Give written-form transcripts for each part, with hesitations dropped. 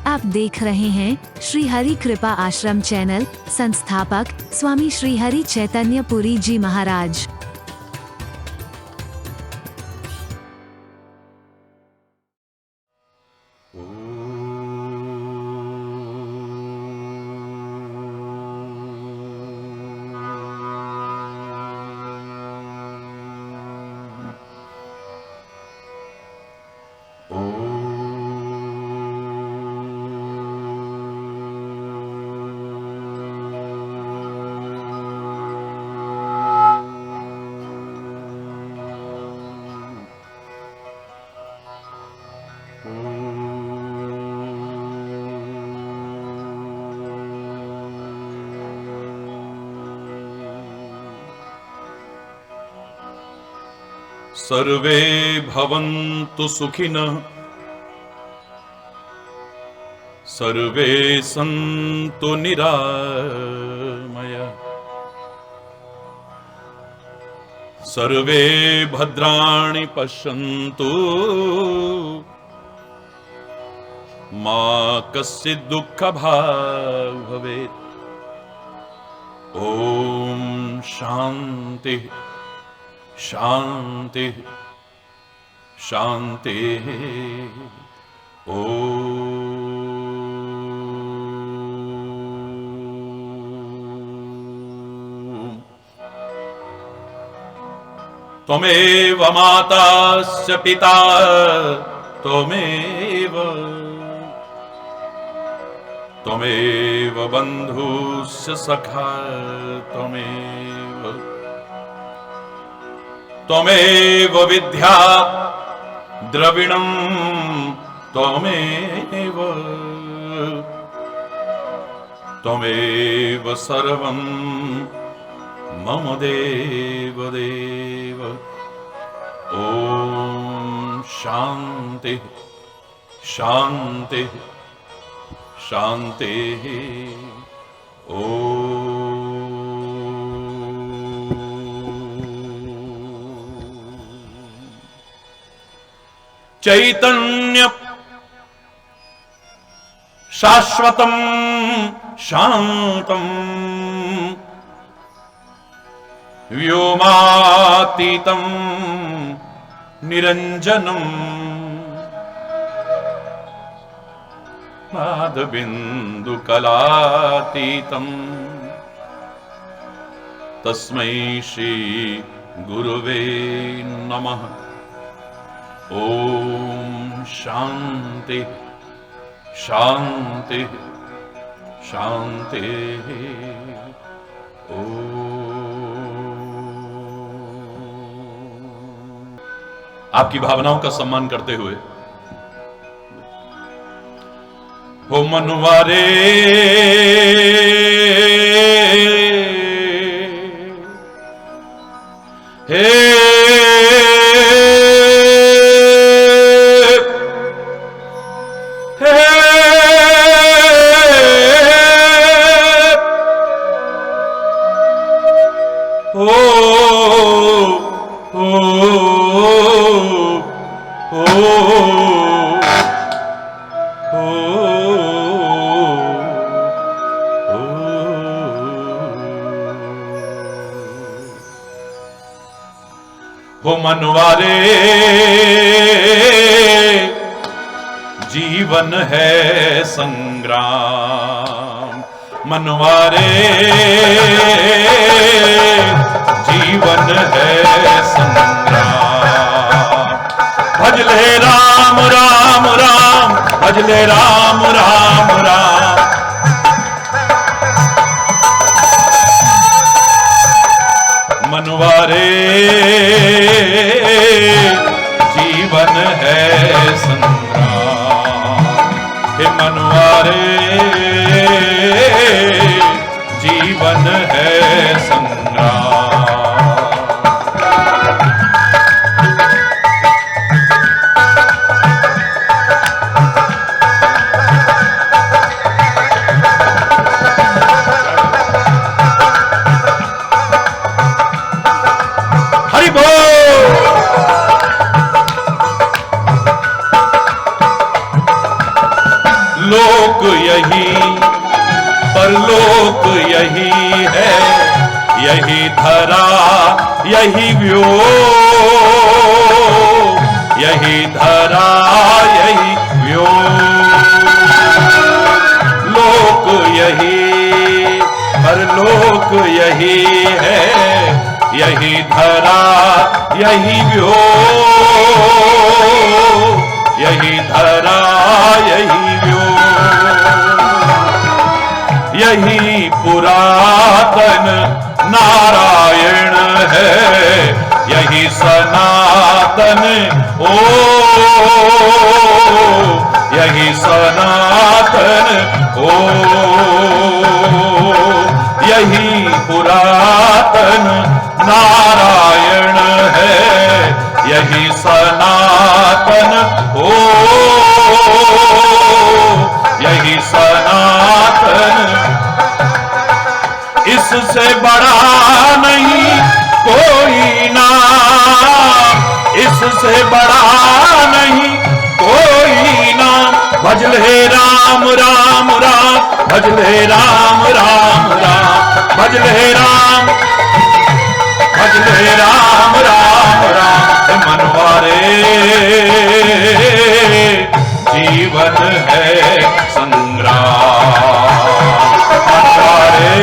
आप देख रहे हैं श्री हरि कृपा आश्रम चैनल। संस्थापक स्वामी श्री हरि चैतन्य पुरी जी महाराज। सर्वे भवन्तु सुखिनः, सर्वे सन्तु निरामयाः, सर्वे भद्राणि पश्यन्तु मा कश्चित् दुःखभाग् भवेत्। ॐ शान्ति शांति शांति। त्वमेव मातास्य पिता त्वमेव बन्धुस्य सखा त्वमेव विद्या द्रविणं त्वमेव सर्वं मम देव देव। ॐ शान्ति शान्ति शान्ति। ॐ चैतन्य शाश्वतं शांतं व्योमातीतं निरंजनं नादबिन्दुकलातीतं तस्मै श्री गुरुवे नमः। ओम शांति शांति शांति। आपकी भावनाओं का सम्मान करते हुए हो मनवारे हे हो मनवारे जीवन है संग्राम, मनवारे जीवन है संग्राम। भजले राम राम राम, भजले राम राम राम। मनवारे जीवन है संग्राम, हे मनवारे जीवन है संग्राम। लोक यही परलोक यही है, यही धरा यही व्योम, यही धरा यही व्योम। लोक यही परलोक यही है, यही धरा यही व्योम, यही धरा यही व्योम। यही पुरातन नारायण है, यही सनातन ओ, यही सनातन ओ, यही पुरातन नारायण है, यही सनातन ओ, यही सनातन। इससे बड़ा नहीं कोई नाम, इससे बड़ा नहीं कोई नाम। भज ले राम राम राम, भज ले राम राम राम, भज ले राम, भज ले राम राम राम। मनवारे जीवन है संग्राम, मनवारे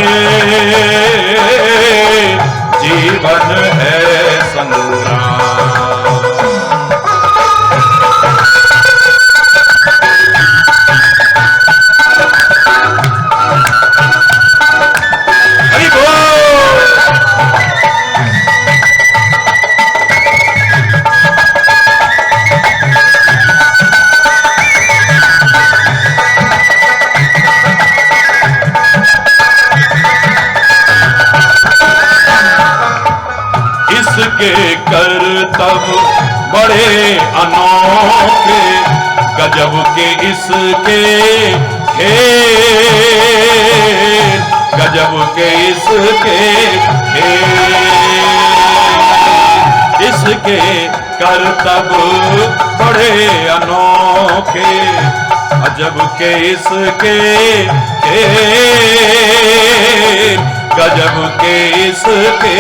जीवन है संग्राम। हरि बोल। इसके करतब बड़े अनोखे, गजब के इसके खेल, गजब के इसके खेल। इसके करतब बड़े अनोखे, गजब के इसके खेल, गजब के इसके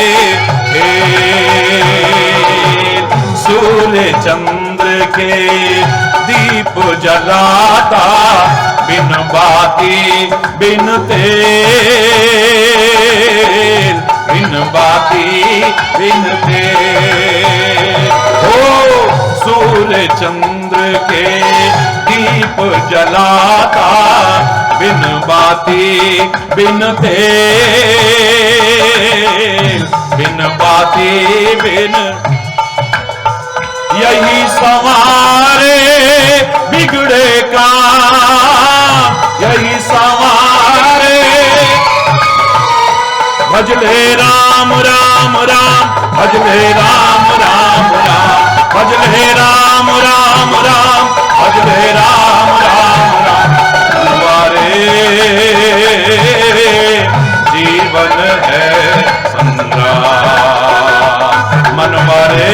खेल। सूर्य चंद्र के दीप जलाता, बिन बाती बिन तेल, बिन बाती बिन तेल। हो सूर्य चंद्र के दीप जलाता, बिन बाती बिन तेल, बिन बाती बिन। यही संवारे बिगड़े काम, यही संवारे। भज ले राम राम राम, भज ले राम राम राम, भज ले राम राम राम, भज ले राम राम राम। तुम्हारे जीवन है संग्राम, मनवारे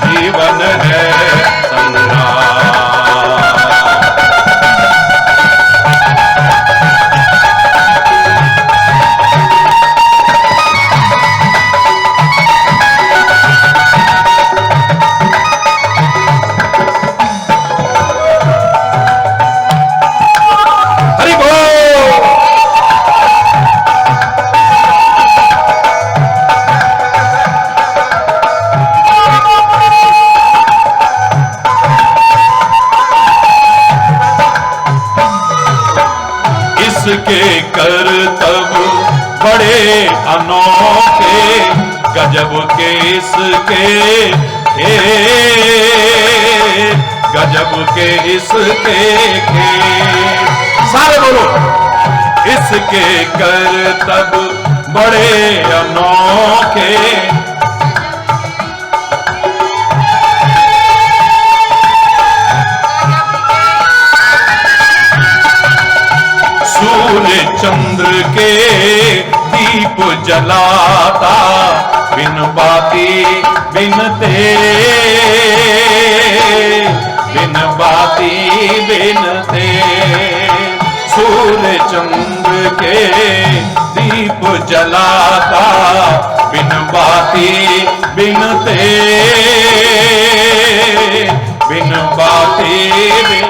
जीवन है संग्राम। हरि बोल। इसके करतब बड़े अनोखे, गजब के इसके खेल, गजब के इसके खेल। सारे बोलो। इसके करतब बड़े अनोखे, सूर्य चंद्र के दीप जलाता, बिन बाती बिन तेल, बिन बाती बिन तेल, सूर्य चंद्र के दीप जलाता, बिन बाती बिन तेल, बिन बाती बिन,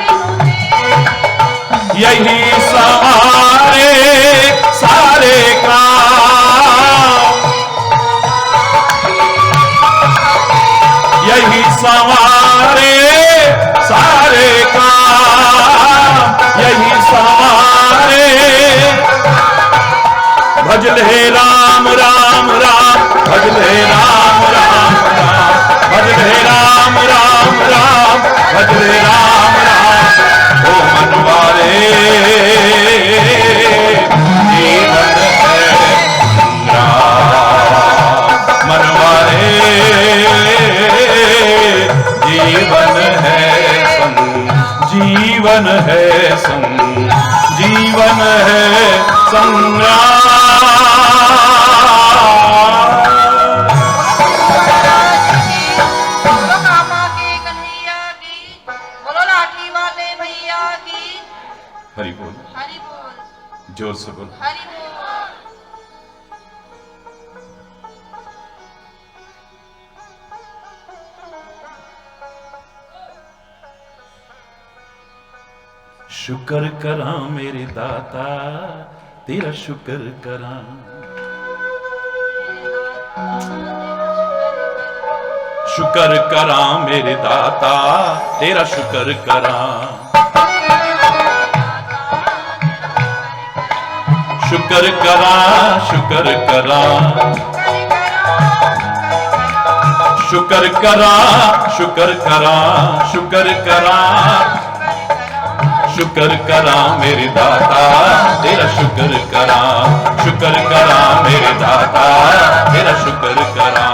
यही सवारे सारे काम, यही सवारे सारे काम, यही सवारे। भजल हे राम राम राम, भजल हे राम राम राम, भजल हे राम राम राम, भजल हे राम राम। ओ मनवारे जीवन है राम, मनवारे जीवन है संग, जीवन है संग, जीवन है संग्राम। हरि बोल, हरि बोल, जोर से बोल। हरि बोल। शुक्र करा मेरे दाता, तेरा शुक्र करा, शुक्र करा मेरे दाता, तेरा शुक्र करा, शुक्र करा, शुक्र करा, शुक्र करा, शुक्र करा, शुक्र करा, शुक्र करा मेरे दाता, तेरा शुक्र करा, शुक्र करा मेरे दाता, तेरा शुक्र करा।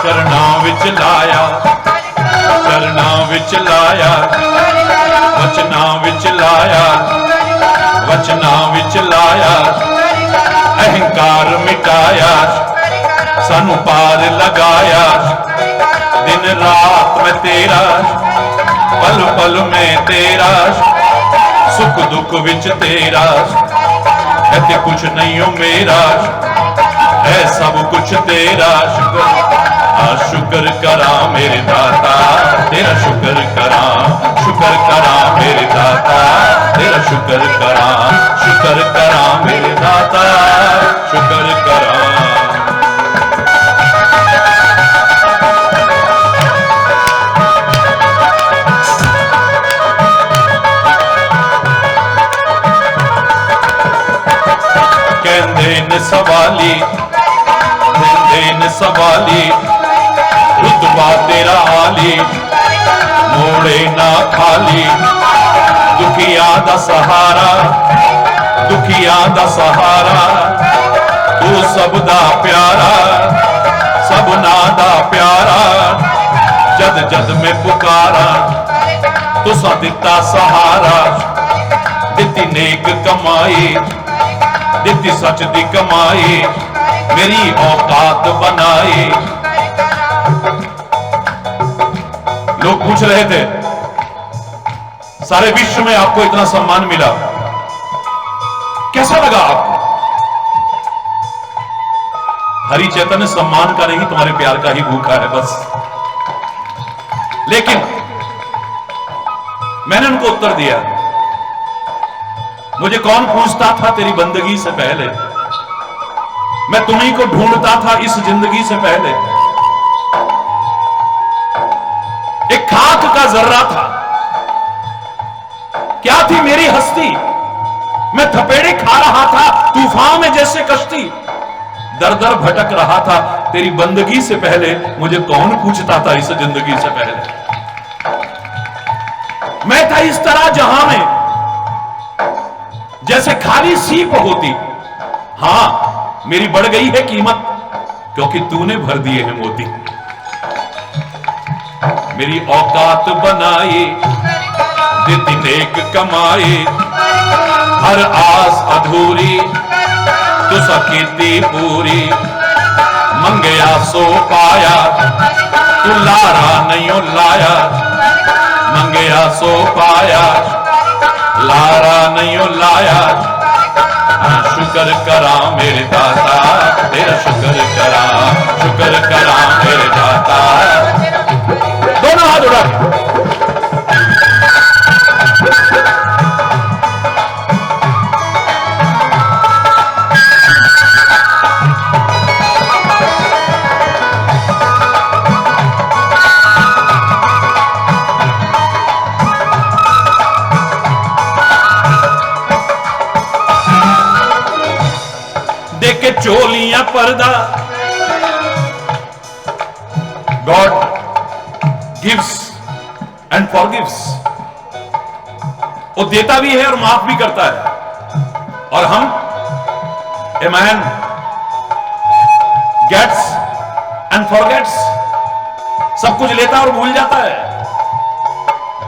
चरना विच लाया, चरना विच लाया, वचना विच लाया, वचना विच लाया, अहंकार मिटाया, सानू पार लगाया, दिन रात में तेरा, पल पल में तेरा, सुख दुख विच तेरा, कहते कुछ नहीं हो मेरा, है सब कुछ तेरा। शुक्र करा मेरे दाता, तेरा शुक्र करा, शुक्र करा मेरे दाता, तेरा शुक्र करा, शुक्र करा मेरे दाता, शुक्र करा। कहंदे न सवाली, कहंदे न सवाली, रुतबा तेरा आली, मोड़े ना खाली, दुखिया दा सहारा, दुखिया दा सहारा, तू सब दा प्यारा, सबना दा प्यारा, जद जद में पुकारा, तुसा दिता सहारा, दिती नेक कमाई, दिती सच दी कमाई, मेरी औकात बनाई। लोग पूछ रहे थे सारे विश्व में आपको इतना सम्मान मिला, कैसा लगा आपको? हरि चैतन्य सम्मान का नहीं, तुम्हारे प्यार का ही भूखा है बस। लेकिन मैंने उनको उत्तर दिया, मुझे कौन पूछता था तेरी बंदगी से पहले, मैं तुम्ही को ढूंढता था इस जिंदगी से पहले। एक खाक का जर्रा था, क्या थी मेरी हस्ती, मैं थपेड़े खा रहा था तूफान में जैसे कश्ती, दर दर भटक रहा था तेरी बंदगी से पहले, मुझे कौन पूछता था इस जिंदगी से पहले। मैं था इस तरह जहां में जैसे खाली सीप होती, हां मेरी बढ़ गई है कीमत क्योंकि तूने भर दिए हैं मोती। मेरी औकात बनाई, दिती नेक कमाई, हर आस अधूरी तुसा कीती पूरी, मंगया सो पाया तू लारा नहीं लाया, मंगया सो पाया लारा नहीं लाया। शुक्र करा मेरे दाता, तेरा शुक्र करा मेरे दाता। दोनों हाथ उड़ा के चोलियां पर्दा। गॉड गिव्स एंड फॉरगिव्स, वो देता भी है और माफ भी करता है। और हम, a man gets and forgets, सब कुछ लेता और भूल जाता है।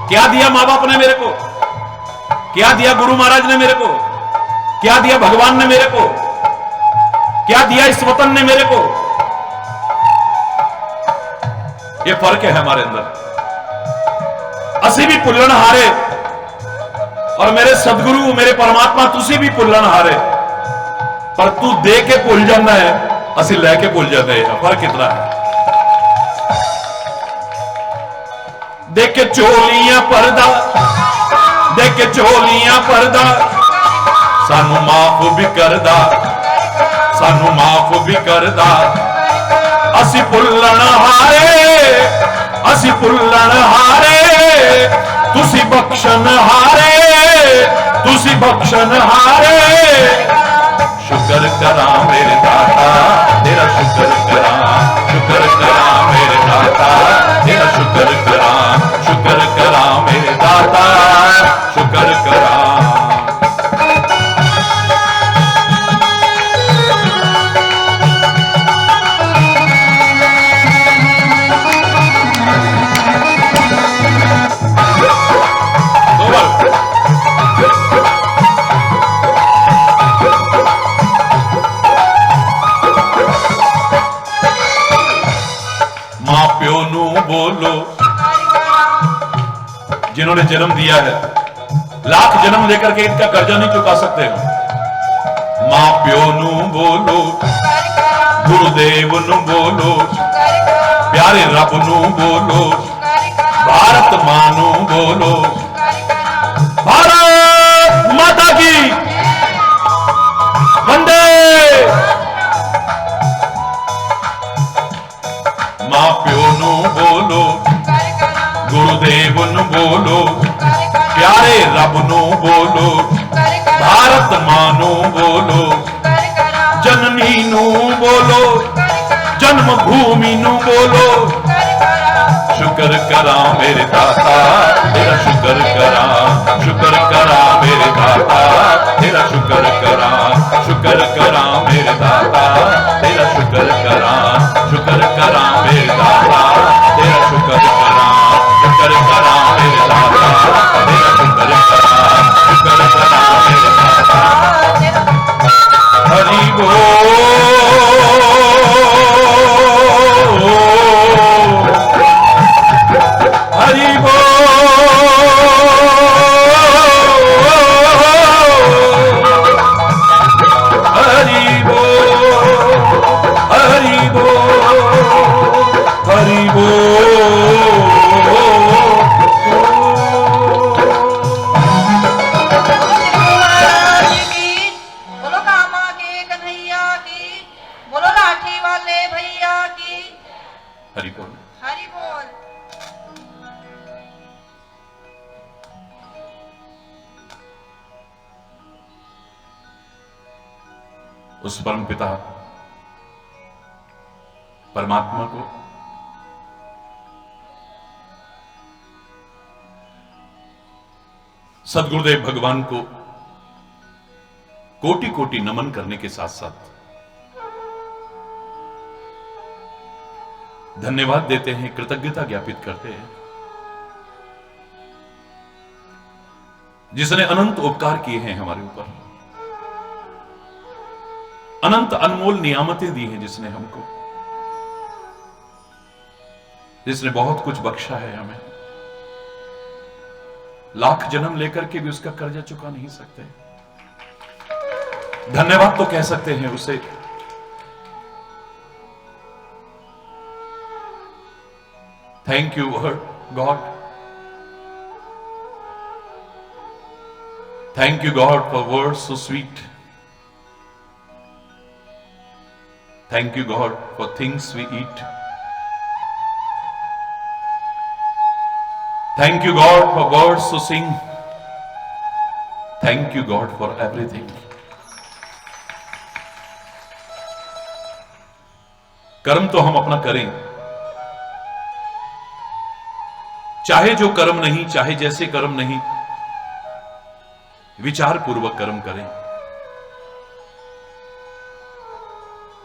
क्या दिया मां बाप ने मेरे को, क्या दिया गुरु महाराज ने मेरे को, क्या दिया भगवान ने मेरे को, क्या दिया इस वतन ने मेरे को। ये फर्क है हमारे अंदर। असी भी भुल्लन हारे और मेरे सदगुरु मेरे परमात्मा तुसी भी भुल्लन हारे, पर तू दे के भुल जाता है, असी लैके भुल जाते हैं। फर्क कितना है। देख के चोलियां पर्दा, देख के चोलियां पर्दा, सानू माफ भी करदा, सानू माफ भी करदा। असी भुल्लन हारे, असी भुल्लन हारे, तुसी बख्शन हारे, तुसी बख्शन हारे। शुक्र करा मेरे दाता, तेरा शुक्र करा मेरे दाता, तेरा शुक्र करा मेरे दाता, शुक्र करा। बोलो जिन्होंने जन्म दिया है, लाख जन्म लेकर के इनका कर्जा नहीं चुका सकते हम। मां प्यो नू बोलो, गुरुदेव नू बोलो, प्यारे रब नू बोलो, भारत मां नू बोलो, भारत माता की वंदे। मां प्यो नू बोलो, गुरुदेव नू बोलो, प्यारे रब नू बोलो, भारत मां नू बोलो, जननी नू बोलो, जन्मभूमि नू बोलो। शुक्र करा मेरे दाता, तेरा शुक्र करा मेरे दाता, तेरा शुक्र करा मेरे दाता, तेरा शुक्र करा मेरे दाता, तेरा शुक्र करा मेरे दाता, तेरा शुक्र करा मेरे दाता। हरि बोल, हरि बोल, हरि बोल, हरि बोल, हरि बोल। बोलो कामा के कन्हैया की, बोलो लाठी वाले भैया की। हरि बोल, हरि बोल। उस परम पिता परमात्मा को सदगुरुदेव भगवान को कोटि कोटि नमन करने के साथ साथ धन्यवाद देते हैं, कृतज्ञता ज्ञापित करते हैं, जिसने अनंत उपकार किए हैं हमारे ऊपर, अनंत अनमोल नियामतें दी हैं जिसने हमको, जिसने बहुत कुछ बख्शा है हमें। लाख जन्म लेकर के भी उसका कर्जा चुका नहीं सकते। धन्यवाद तो कह सकते हैं उसे। Thank you God, thank you God for words so sweet, thank you God for things we eat, thank you God for words to sing, thank you God for everything। कर्म तो हम अपना करें, चाहे जो कर्म नहीं, चाहे जैसे कर्म नहीं, विचार पूर्वक कर्म करें,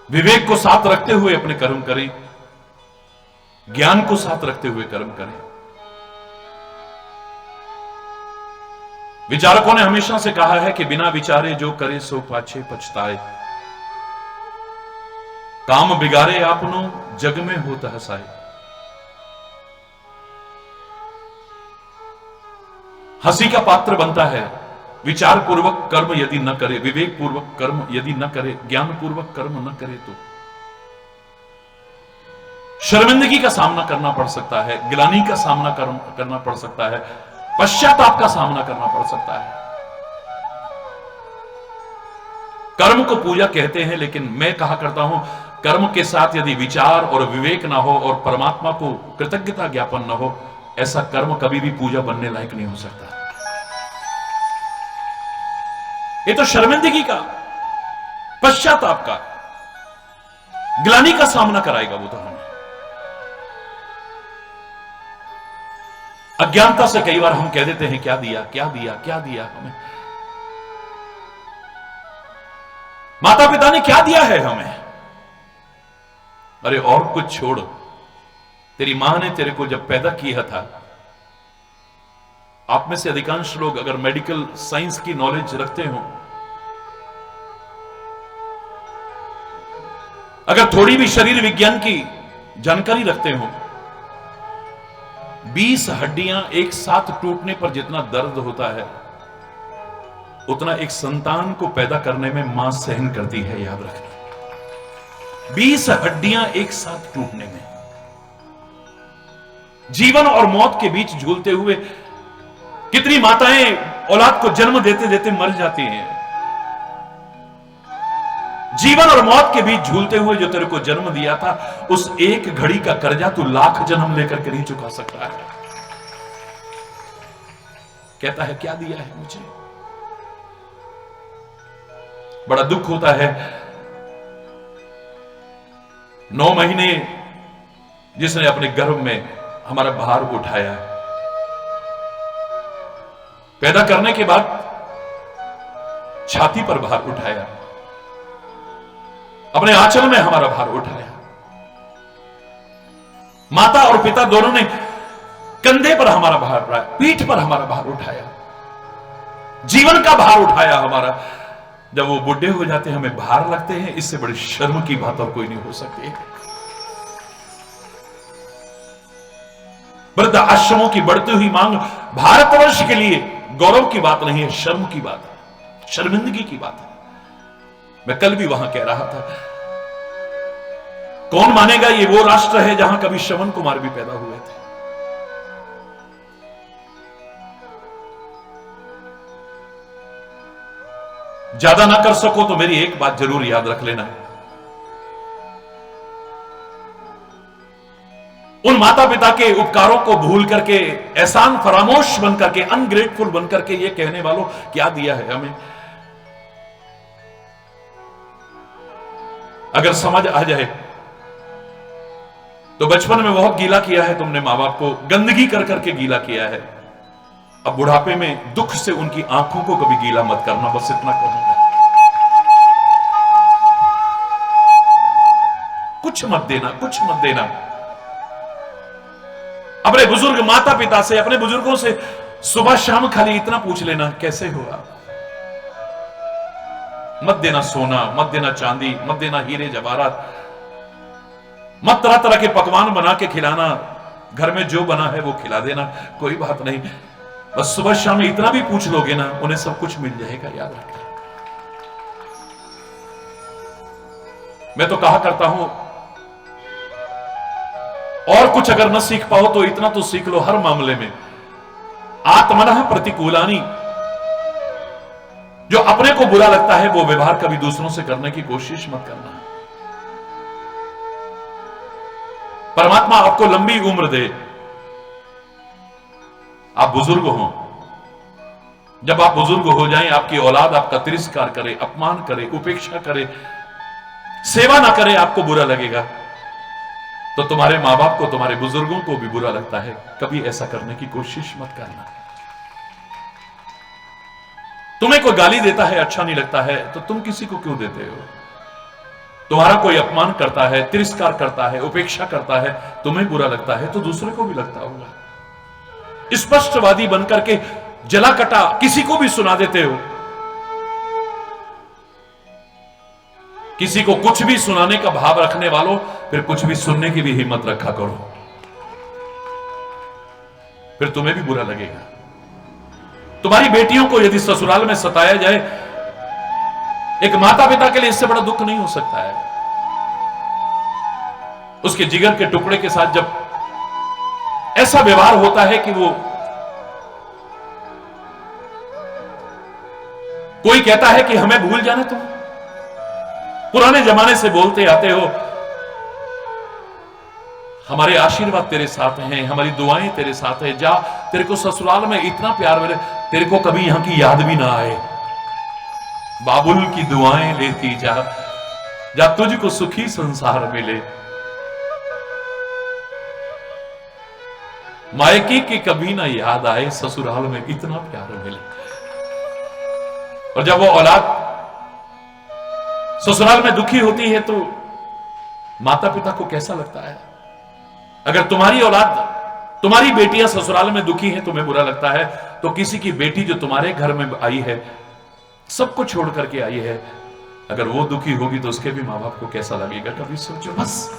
विवेक को साथ रखते हुए अपने कर्म करें, ज्ञान को साथ रखते हुए कर्म करें। विचारकों ने हमेशा से कहा है कि बिना विचारे जो करे सो पाछे पछताए, काम बिगाड़े आपनो जग में होता हसाए। हंसी का पात्र बनता है विचार पूर्वक कर्म यदि न करे, विवेक पूर्वक कर्म यदि न करे, ज्ञान पूर्वक कर्म न करे तो शर्मिंदगी का सामना करना पड़ सकता है, गिलानी का सामना करना पड़ सकता है, पश्चाताप का सामना करना पड़ सकता है। कर्म को पूजा कहते हैं, लेकिन मैं कहा करता हूं कर्म के साथ यदि विचार और विवेक ना हो और परमात्मा को कृतज्ञता ज्ञापन ना हो, ऐसा कर्म कभी भी पूजा बनने लायक नहीं हो सकता। ये तो शर्मिंदगी का, पश्चाताप का, ग्लानि का सामना कराएगा वो तो हमें। अज्ञानता से कई बार हम कह देते हैं क्या दिया क्या दिया क्या दिया हमें, माता पिता ने क्या दिया है हमें। अरे और कुछ छोड़, तेरी मां ने तेरे को जब पैदा किया था, आप में से अधिकांश लोग अगर मेडिकल साइंस की नॉलेज रखते हो, अगर थोड़ी भी शरीर विज्ञान की जानकारी रखते हो, 20 हड्डियां एक साथ टूटने पर जितना दर्द होता है, उतना एक संतान को पैदा करने में मां सहन करती है। याद रखना, 20 हड्डियां एक साथ टूटने में, जीवन और मौत के बीच झूलते हुए कितनी माताएं औलाद को जन्म देते देते मर जाती हैं। जीवन और मौत के बीच झूलते हुए जो तेरे को जन्म दिया था, उस एक घड़ी का कर्जा तू लाख जन्म लेकर के नहीं चुका सकता है। कहता है क्या दिया है मुझे। बड़ा दुख होता है, 9 महीने जिसने अपने गर्भ में हमारा भार उठाया, पैदा करने के बाद छाती पर भार उठाया, अपने आंचल में हमारा भार उठाया, माता और पिता दोनों ने कंधे पर हमारा भार उठाया, पीठ पर हमारा भार उठाया, जीवन का भार उठाया हमारा। जब वो बुढ़े हो जाते हैं, हमें भार लगते हैं, इससे बड़ी शर्म की बात और कोई नहीं हो सकती है। वृद्ध आश्रमों की बढ़ती हुई मांग भारतवर्ष के लिए गौरव की बात नहीं है, शर्म की बात है, शर्मिंदगी की बात है। मैं कल भी वहां कह रहा था, कौन मानेगा ये वो राष्ट्र है जहां कभी श्रवण कुमार भी पैदा हुए थे। ज्यादा ना कर सको तो मेरी एक बात जरूर याद रख लेना, उन माता पिता के उपकारों को भूल करके, एहसान फरामोश बन करके, अनग्रेटफुल बन करके ये कहने वालों क्या दिया है हमें। अगर समझ आ जाए तो बचपन में बहुत गीला किया है तुमने मां बाप को, गंदगी कर करके गीला किया है। अब बुढ़ापे में दुख से उनकी आंखों को कभी गीला मत करना, बस इतना कहूंगा। कुछ मत देना, कुछ मत देना। अपने बुजुर्ग माता पिता से, अपने बुजुर्गों से सुबह शाम खाली इतना पूछ लेना, कैसे हो आप? मत देना सोना, मत देना चांदी, मत देना हीरे जवाहरात, मत तरह तरह के पकवान बना के खिलाना, घर में जो बना है वो खिला देना, कोई बात नहीं, बस सुबह शाम इतना भी पूछ लोगे ना, उन्हें सब कुछ मिल जाएगा, याद रखना। मैं तो कहा करता हूं, और कुछ अगर न सीख पाओ तो इतना तो सीख लो हर मामले में, आत्मनः प्रतिकूलानी, जो अपने को बुरा लगता है वो व्यवहार कभी दूसरों से करने की कोशिश मत करना। परमात्मा आपको लंबी उम्र दे, आप बुजुर्ग हो, जब आप बुजुर्ग हो जाएं, आपकी औलाद आपका तिरस्कार करे, अपमान करे, उपेक्षा करे, सेवा ना करे, आपको बुरा लगेगा। तो तुम्हारे मां बाप को, तुम्हारे बुजुर्गों को भी बुरा लगता है, कभी ऐसा करने की कोशिश मत करना। तुम्हें कोई गाली देता है, अच्छा नहीं लगता है, तो तुम किसी को क्यों देते हो? तुम्हारा कोई अपमान करता है, तिरस्कार करता है, उपेक्षा करता है, तुम्हें बुरा लगता है, तो दूसरे को भी लगता होगा। स्पष्टवादी बनकर के जला कटा किसी को भी सुना देते हो। किसी को कुछ भी सुनाने का भाव रखने वालों, फिर कुछ भी सुनने की भी हिम्मत रखा करो, फिर तुम्हें भी बुरा लगेगा। तुम्हारी बेटियों को यदि ससुराल में सताया जाए, एक माता पिता के लिए इससे बड़ा दुख नहीं हो सकता है। उसके जिगर के टुकड़े के साथ जब ऐसा व्यवहार होता है कि वो, कोई कहता है कि हमें भूल जाना, तुम पुराने जमाने से बोलते आते हो, हमारे आशीर्वाद तेरे साथ हैं, हमारी दुआएं तेरे साथ है, जा, तेरे को ससुराल में इतना प्यार मिले, तेरे को कभी यहां की याद भी ना आए, बाबुल की दुआएं लेती जा, जा तुझको सुखी संसार मिले, मायके की कभी ना याद आए, ससुराल में इतना प्यार मिले। और जब वो औलाद ससुराल में दुखी होती है तो माता पिता को कैसा लगता है? अगर तुम्हारी औलाद, तुम्हारी बेटियां ससुराल में दुखी है, तुम्हें बुरा लगता है, तो किसी की बेटी जो तुम्हारे घर में आई है, सबको छोड़ करके आई है, अगर वो दुखी होगी तो उसके भी मां बाप को कैसा लगेगा, कभी सोचो। बस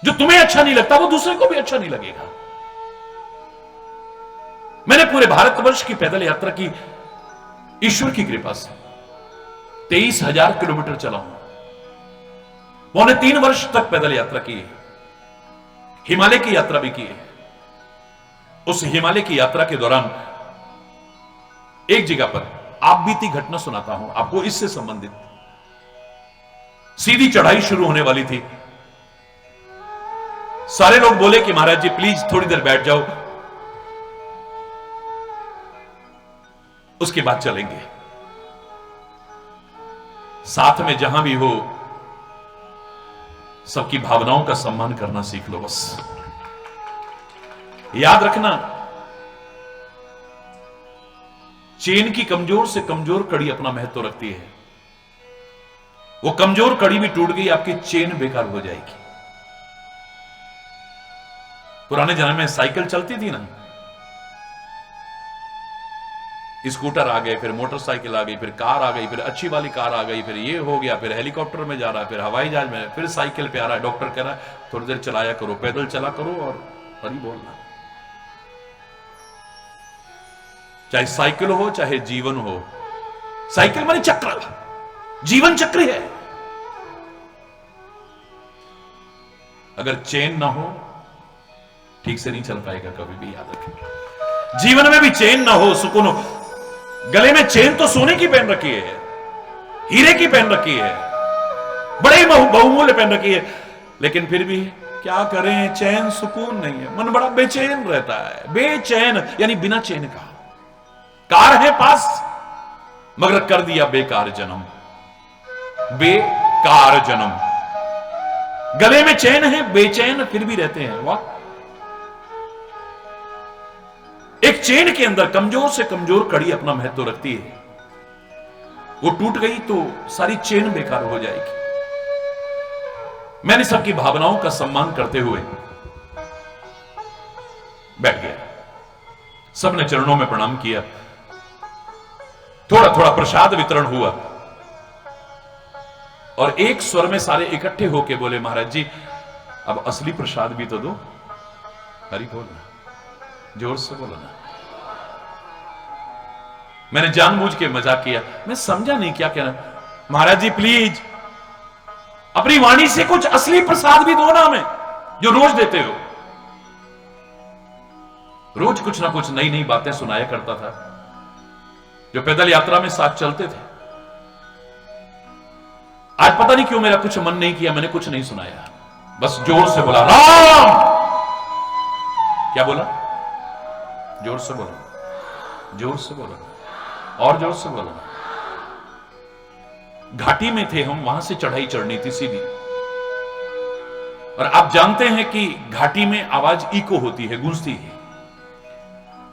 जो तुम्हें अच्छा नहीं लगता वो दूसरे को भी अच्छा नहीं लगेगा। मैंने पूरे भारतवर्ष की पैदल यात्रा की, ईश्वर की कृपा से 23,000 किलोमीटर चला हूं, 2.5 वर्ष तक पैदल यात्रा की है, हिमालय की यात्रा भी की है। उस हिमालय की यात्रा के दौरान एक जगह पर आप बीती घटना सुनाता हूं आपको, इससे संबंधित। सीधी चढ़ाई शुरू होने वाली थी, सारे लोग बोले कि महाराज जी प्लीज थोड़ी देर बैठ जाओ, उसके बाद चलेंगे। साथ में जहां भी हो सबकी भावनाओं का सम्मान करना सीख लो। बस याद रखना, चेन की कमजोर से कमजोर कड़ी अपना महत्व रखती है। वो कमजोर कड़ी भी टूट गई, आपकी चेन बेकार हो जाएगी। पुराने जमाने में साइकिल चलती थी ना, स्कूटर आ गए, फिर मोटरसाइकिल आ गई, फिर कार आ गई, फिर अच्छी वाली कार आ गई, फिर ये हो गया, फिर हेलीकॉप्टर में जा रहा है, फिर हवाई जहाज में, फिर साइकिल पे आ रहा है। डॉक्टर कह रहा है थोड़ी देर चलाया करो, पैदल चला करो और हरी बोलना। चाहे साइकिल हो चाहे जीवन हो, साइकिल माने चक्र, जीवन चक्र है। अगर चेन ना हो ठीक से नहीं चल पाएगा कभी भी, याद रखें। जीवन में भी चेन ना हो, सुकून हो। गले में चेन तो सोने की पहन रखी है, हीरे की पहन रखी है, बड़े बहुमूल्य पहन रखी है, लेकिन फिर भी क्या करें, चैन सुकून नहीं है, मन बड़ा बेचैन रहता है। बेचैन यानी बिना चैन का। कार है पास मगर कर दिया बेकार जन्म, बेकार जन्म। गले में चैन है, बेचैन फिर भी रहते हैं। वाह, एक चेन के अंदर कमजोर से कमजोर कड़ी अपना महत्व रखती है। वो टूट गई तो सारी चेन बेकार हो जाएगी। मैंने सबकी भावनाओं का सम्मान करते हुए बैठ गया। सबने चरणों में प्रणाम किया। थोड़ा थोड़ा प्रसाद वितरण हुआ और एक स्वर में सारे इकट्ठे होके बोले, महाराज जी अब असली प्रसाद भी तो दो। हरि बोल ना, जोर से बोलो ना। मैंने जानबूझ के मजाक किया, मैं समझा नहीं क्या कहना। महाराज जी प्लीज अपनी वाणी से कुछ असली प्रसाद भी दो ना हमें, जो रोज देते हो। रोज कुछ ना कुछ नई नई बातें सुनाया करता था, जो पैदल यात्रा में साथ चलते थे। आज पता नहीं क्यों मेरा कुछ मन नहीं किया, मैंने कुछ नहीं सुनाया, बस जोर से बोला राम। क्या बोला? जोर से बोलो, जोर से बोलो, और जोर से बोलो। घाटी में थे हम, वहां से चढ़ाई चढ़नी थी सीधी, और आप जानते हैं कि घाटी में आवाज इको होती है, गूंजती है।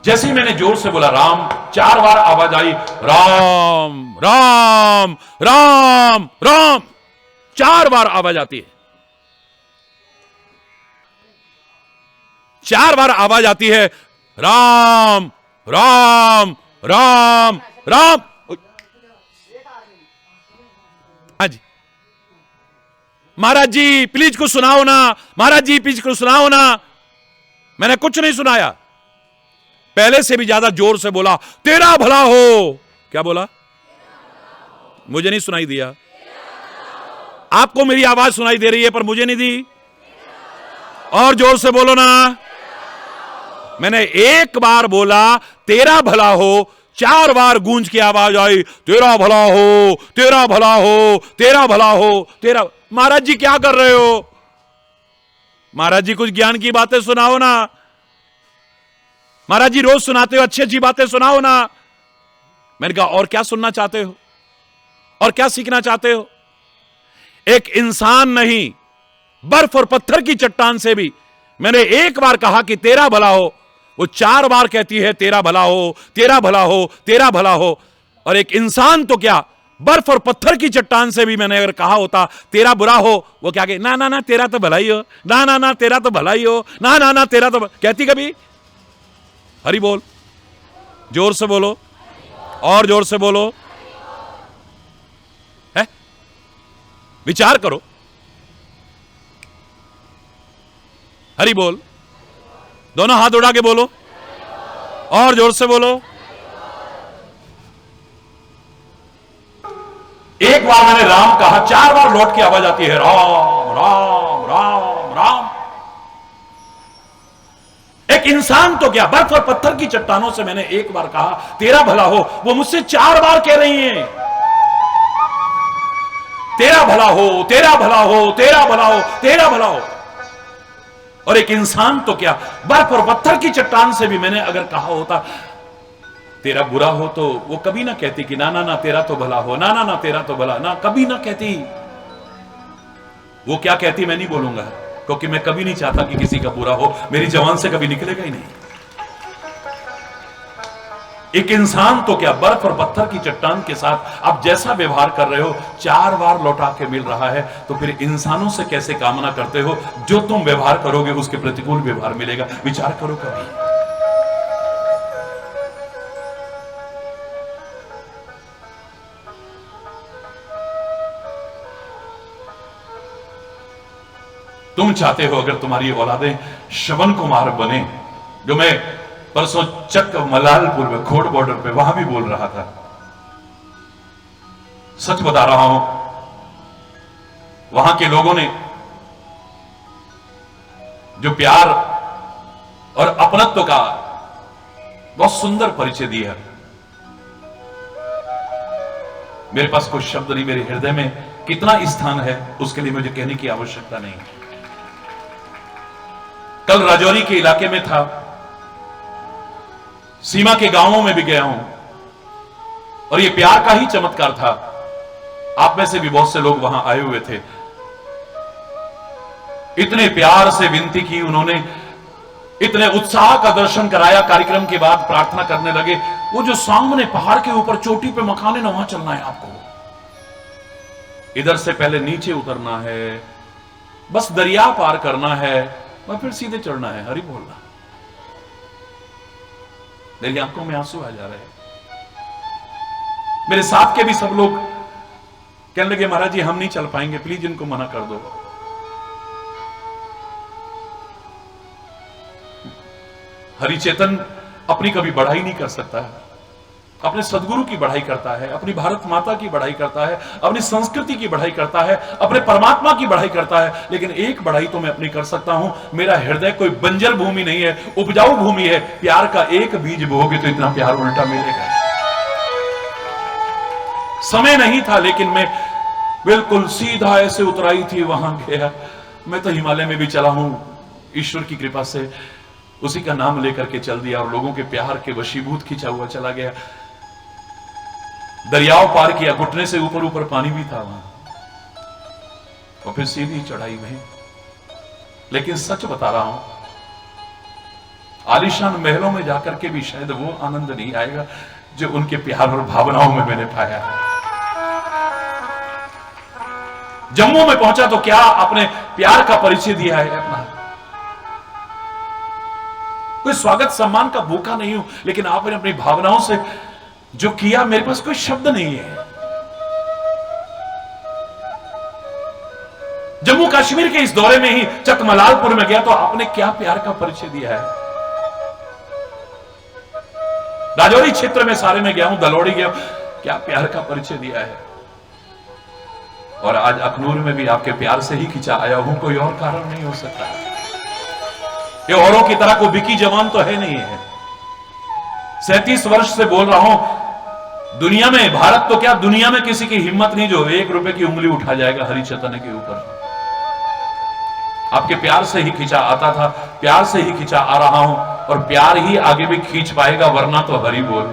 जैसे ही मैंने जोर से बोला राम, 4 बार आवाज आई, राम राम राम राम। 4 बार आवाज आती है, 4 बार आवाज आती है, राम राम राम राम। हाँ जी, महाराज जी प्लीज कुछ सुनाओ ना, महाराज जी प्लीज कुछ सुनाओ ना। मैंने कुछ नहीं सुनाया, पहले से भी ज्यादा जोर से बोला, तेरा भला हो। क्या बोला? मुझे नहीं सुनाई दिया। आपको मेरी आवाज सुनाई दे रही है पर मुझे नहीं दी। और जोर से बोलो ना। मैंने एक बार बोला तेरा भला हो, 4 बार गूंज की आवाज आई, तेरा भला हो, तेरा भला हो, तेरा भला हो, तेरा। महाराज जी क्या कर रहे हो? महाराज जी कुछ ज्ञान की बातें सुनाओ ना। महाराज जी रोज सुनाते हो, अच्छी अच्छी बातें सुनाओ ना। मैंने कहा और क्या सुनना चाहते हो, और क्या सीखना चाहते हो? एक इंसान नहीं, बर्फ और पत्थर की चट्टान से भी मैंने एक बार कहा कि तेरा भला हो, वो 4 बार कहती है तेरा भला हो, तेरा भला हो, तेरा भला हो। और एक इंसान तो क्या, बर्फ और पत्थर की चट्टान से भी मैंने अगर कहा होता तेरा बुरा हो, वो क्या कहे, ना ना ना तेरा तो भला ही हो, ना ना ना तेरा तो भला ही हो, ना ना ना तेरा तो कहती कभी? हरि बोल, जोर से बोलो, और जोर से बोलो। है विचार करो। हरि बोल, दोनों हाथ उड़ा के बोलो, और जोर से बोलो। एक बार मैंने राम कहा, 4 बार लौट की आवाज आती है, राम राम राम राम। एक इंसान तो क्या, बर्फ और पत्थर की चट्टानों से मैंने एक बार कहा तेरा भला हो, वो मुझसे 4 बार कह रही हैं तेरा भला हो, तेरा भला हो, तेरा भला हो, तेरा भला हो। और एक इंसान तो क्या, बर्फ और पत्थर की चट्टान से भी मैंने अगर कहा होता तेरा बुरा हो, तो वो कभी ना कहती कि ना ना ना तेरा तो भला हो, ना ना ना तेरा तो भला, ना कभी ना कहती। वो क्या कहती मैं नहीं बोलूंगा, क्योंकि मैं कभी नहीं चाहता कि किसी का बुरा हो, मेरी जबान से कभी निकलेगा ही नहीं। एक इंसान तो क्या, बर्फ और पत्थर की चट्टान के साथ आप जैसा व्यवहार कर रहे हो, 4 बार लौटा के मिल रहा है, तो फिर इंसानों से कैसे कामना करते हो? जो तुम व्यवहार करोगे उसके प्रतिकूल व्यवहार मिलेगा। विचार करो कभी। तुम चाहते हो अगर तुम्हारी औलादें श्रवण कुमार बने, जो मैं परसों चक मलालपुर में खोड़ बॉर्डर पे वहां भी बोल रहा था, सच बता रहा हूं, वहां के लोगों ने जो प्यार और अपनत्व का बहुत सुंदर परिचय दिया। मेरे पास कोई शब्द नहीं, मेरे हृदय में कितना स्थान है उसके लिए मुझे कहने की आवश्यकता नहीं। कल राजौरी के इलाके में था, सीमा के गांवों में भी गया हूं, और ये प्यार का ही चमत्कार था। आप में से भी बहुत से लोग वहां आए हुए थे। इतने प्यार से विनती की उन्होंने, इतने उत्साह का दर्शन कराया। कार्यक्रम के बाद प्रार्थना करने लगे। वो जो सामने पहाड़ के ऊपर चोटी पे मकान है ना, वहां चलना है आपको। इधर से पहले नीचे उतरना है, बस दरिया पार करना है और फिर सीधे चढ़ना है। हरि बोलना। मेरी आंखों में आंसू आ जा रहे हैं। मेरे साथ के भी सब लोग कहने लगे महाराज जी हम नहीं चल पाएंगे, प्लीज इनको मना कर दो। हरिचेतन अपनी कभी बढ़ाई नहीं कर सकता है, अपने सदगुरु की बढ़ाई करता है, अपनी भारत माता की बढ़ाई करता है, अपनी संस्कृति की बढ़ाई करता है, अपने परमात्मा की बढ़ाई करता है। लेकिन एक बढ़ाई तो मैं अपनी कर सकता हूं, मेरा हृदय कोई बंजर भूमि नहीं है, उपजाऊ भूमि है। प्यार का एक बीज बोओगे तो इतना प्यार उल्टा मिलेगा। समय नहीं था लेकिन मैं बिल्कुल सीधा ऐसे उतराई थी, वहां गया। मैं तो हिमालय में भी चला हूं, ईश्वर की कृपा से उसी का नाम लेकर के चल दिया और लोगों के प्यार के वशीभूत खींचा हुआ चला गया। दरियाव पार किया, घुटने से ऊपर ऊपर पानी भी था वहां, और फिर सीधी चढ़ाई में। लेकिन सच बता रहा हूं, आलीशान महलों में जाकर के भी शायद वो आनंद नहीं आएगा जो उनके प्यार और भावनाओं में मैंने पाया है। जम्मू में पहुंचा तो क्या अपने प्यार का परिचय दिया है अपना। कोई स्वागत सम्मान का भूखा नहीं हूं, लेकिन आपने अपनी भावनाओं से जो किया, मेरे पास कोई शब्द नहीं है। जम्मू कश्मीर के इस दौरे में ही चकमलालपुर में गया तो आपने क्या प्यार का परिचय दिया है। राजौरी क्षेत्र में सारे में गया हूं, दलोड़ी गया, क्या प्यार का परिचय दिया है। और आज अखनूर में भी आपके प्यार से ही खिंचा आया हूं, कोई और कारण नहीं हो सकता। ये औरों की तरह कोई बिकी जवान तो है नहीं है। 37 वर्ष से बोल रहा हूं, दुनिया में, भारत तो क्या दुनिया में किसी की हिम्मत नहीं जो 1 रुपए की उंगली उठा जाएगा हरि चैतन्य के ऊपर। आपके प्यार से ही खिंचा आता था, प्यार से ही खिंचा आ रहा हूं, और प्यार ही आगे भी खींच पाएगा, वरना तो हरि बोल।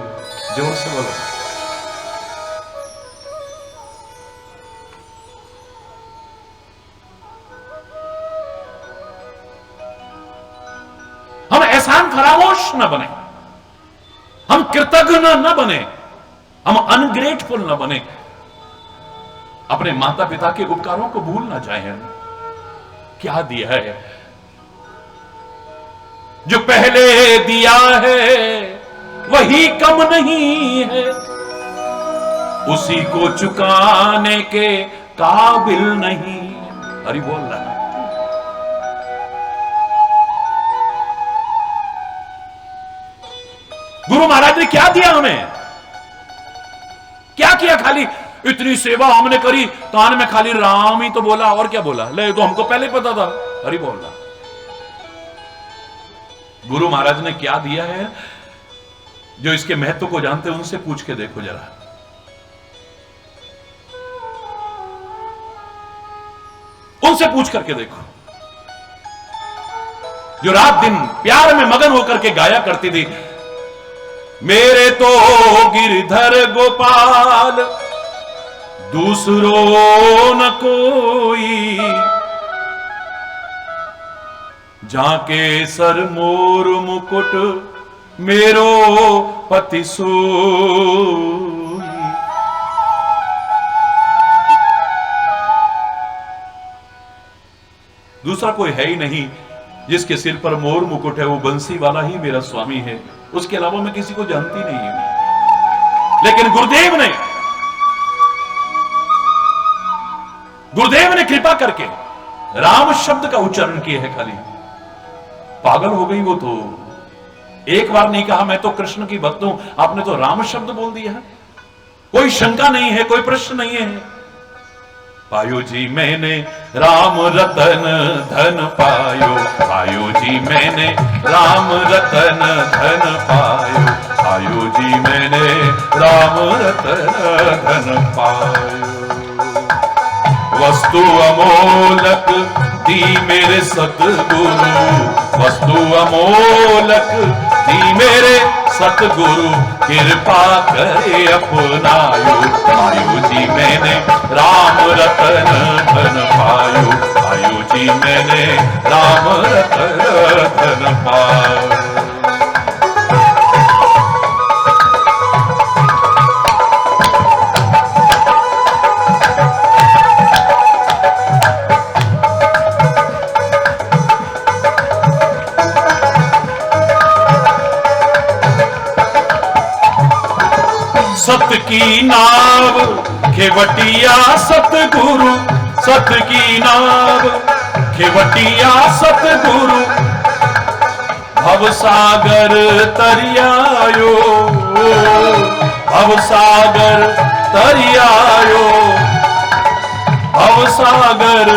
जोर से बोलो। हम एहसान फरामोश न बने, हम कृतज्ञ न बने, हम अनग्रेटफुल न बने, अपने माता पिता के उपकारों को भूल ना जाएं। क्या दिया है जो पहले दिया है वही कम नहीं है, उसी को चुकाने के काबिल नहीं। हरि बोल रहा है। गुरु महाराज ने क्या दिया हमें, क्या किया। खाली इतनी सेवा हमने करी, कान में खाली राम ही तो बोला, और क्या बोला। ले तो हमको पहले पता था। हरि बोल रहा। गुरु महाराज ने क्या दिया है, जो इसके महत्व को जानते हैं उनसे पूछ के देखो जरा। उनसे पूछ करके देखो, जो रात दिन प्यार में मगन होकर के गाया करती थी, मेरे तो गिरधर गोपाल दूसरो न कोई, जाके सर मोर मुकुट मेरो पति सोई। दूसरा कोई है ही नहीं जिसके सिर पर मोर मुकुट है, वो बंसी वाला ही मेरा स्वामी है। उसके अलावा मैं किसी को जानती नहीं हूं। लेकिन गुरुदेव ने कृपा करके राम शब्द का उच्चारण किया है। खाली पागल हो गई वो तो। एक बार नहीं कहा मैं तो कृष्ण की भक्त हूं, आपने तो राम शब्द बोल दिया है। कोई शंका नहीं है, कोई प्रश्न नहीं है। पायो जी मैंने राम रतन धन पायो, पायो जी मैंने राम रतन धन पायो, पायो जी मैंने राम रतन धन पायो। वस्तु अमोलक दी मेरे सतगुरु, वस्तु अमोलक दी मेरे सतगुरु, कृपा करे अपनायो। पायो जी मैंने राम रतन धन पायो, पायो जी मैंने राम रतन धन पायो। सत की नाव खेवटिया सतगुरु, सत की नाव खेवटिया सतगुरु, भवसागर तरियायो, भवसागर तरियायो, भवसागर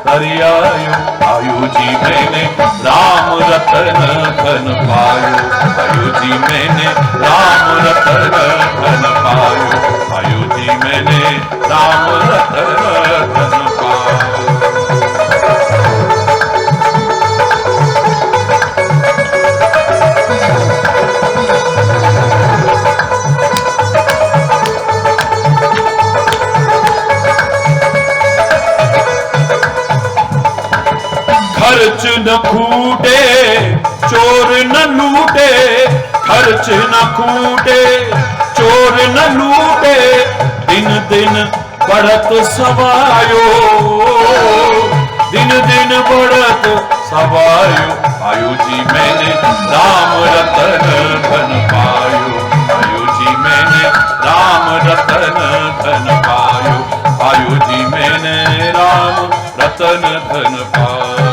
तरियायो। आयु जी मैंने राम रतन धन पायो, आयु जी मैंने राम रतन धन पायो, आयु जी मैंने राम रतन धन पायो। खर्च न खूटे चोर न लूटे, खर्च न खूटे चोर न लूटे, दिन दिन बढ़त सवायो, दिन दिन बढ़त सवायो। आयु जी मैंने राम रतन धन पायो, आयु जी मैंने राम रतन धन पायो, आयु जी मैंने राम रतन धन पायो।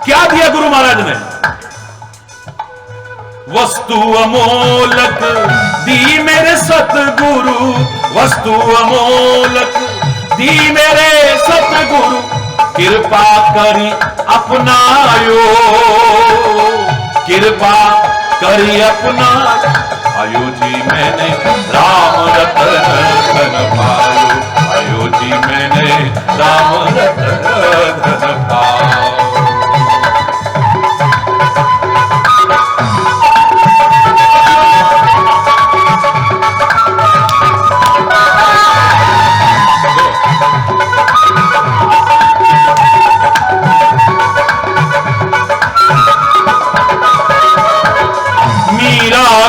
क्या दिया गुरु महाराज ने? वस्तु अमोलक दी मेरे सतगुरु, वस्तु अमोलक दी मेरे सतगुरु, कृपा करी अपनायो, कृपा करी अपना। आयु जी मैंने राम रतन धन पायो, आयु जी मैंने राम रतन धन पायो।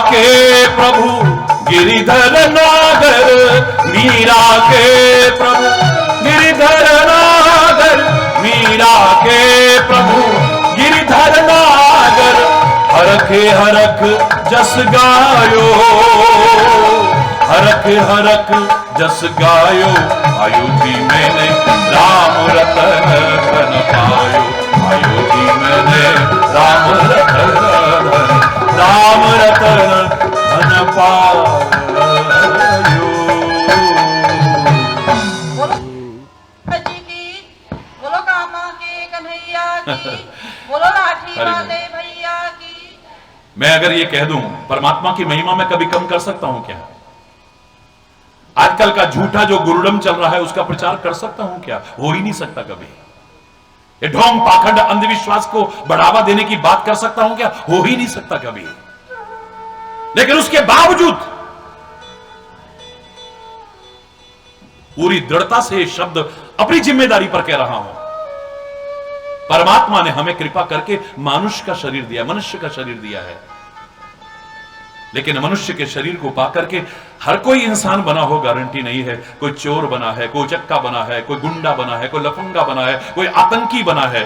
के प्रभु गिरिधर नागर, मीरा के प्रभु गिरिधर नागर, मीरा के प्रभु गिरिधर नागर, हरख हरख जस गायो, हरख हरख जस गायो। आयु जी मैंने राम रतन धन पायो, आयु जी मैंने राम रतन धन, राम रतन धन पायो। जी की बोलो कामा के कन्हैया की, बोलो लाठी वाले भैया की। मैं अगर ये कह दूं परमात्मा की महिमा में कभी कम कर सकता हूं क्या? आजकल का झूठा जो गुरुडम चल रहा है उसका प्रचार कर सकता हूं क्या? हो ही नहीं सकता कभी। ये ढोंग पाखंड अंधविश्वास को बढ़ावा देने की बात कर सकता हूं क्या? हो ही नहीं सकता कभी। लेकिन उसके बावजूद पूरी दृढ़ता से ये शब्द अपनी जिम्मेदारी पर कह रहा हूं। परमात्मा ने हमें कृपा करके मनुष्य का शरीर दिया, मनुष्य का शरीर दिया है। लेकिन मनुष्य के शरीर को पाकर के हर कोई इंसान बना हो गारंटी नहीं है। कोई चोर बना है, कोई चक्का बना है, कोई गुंडा बना है, कोई लफंगा बना है, कोई आतंकी बना है,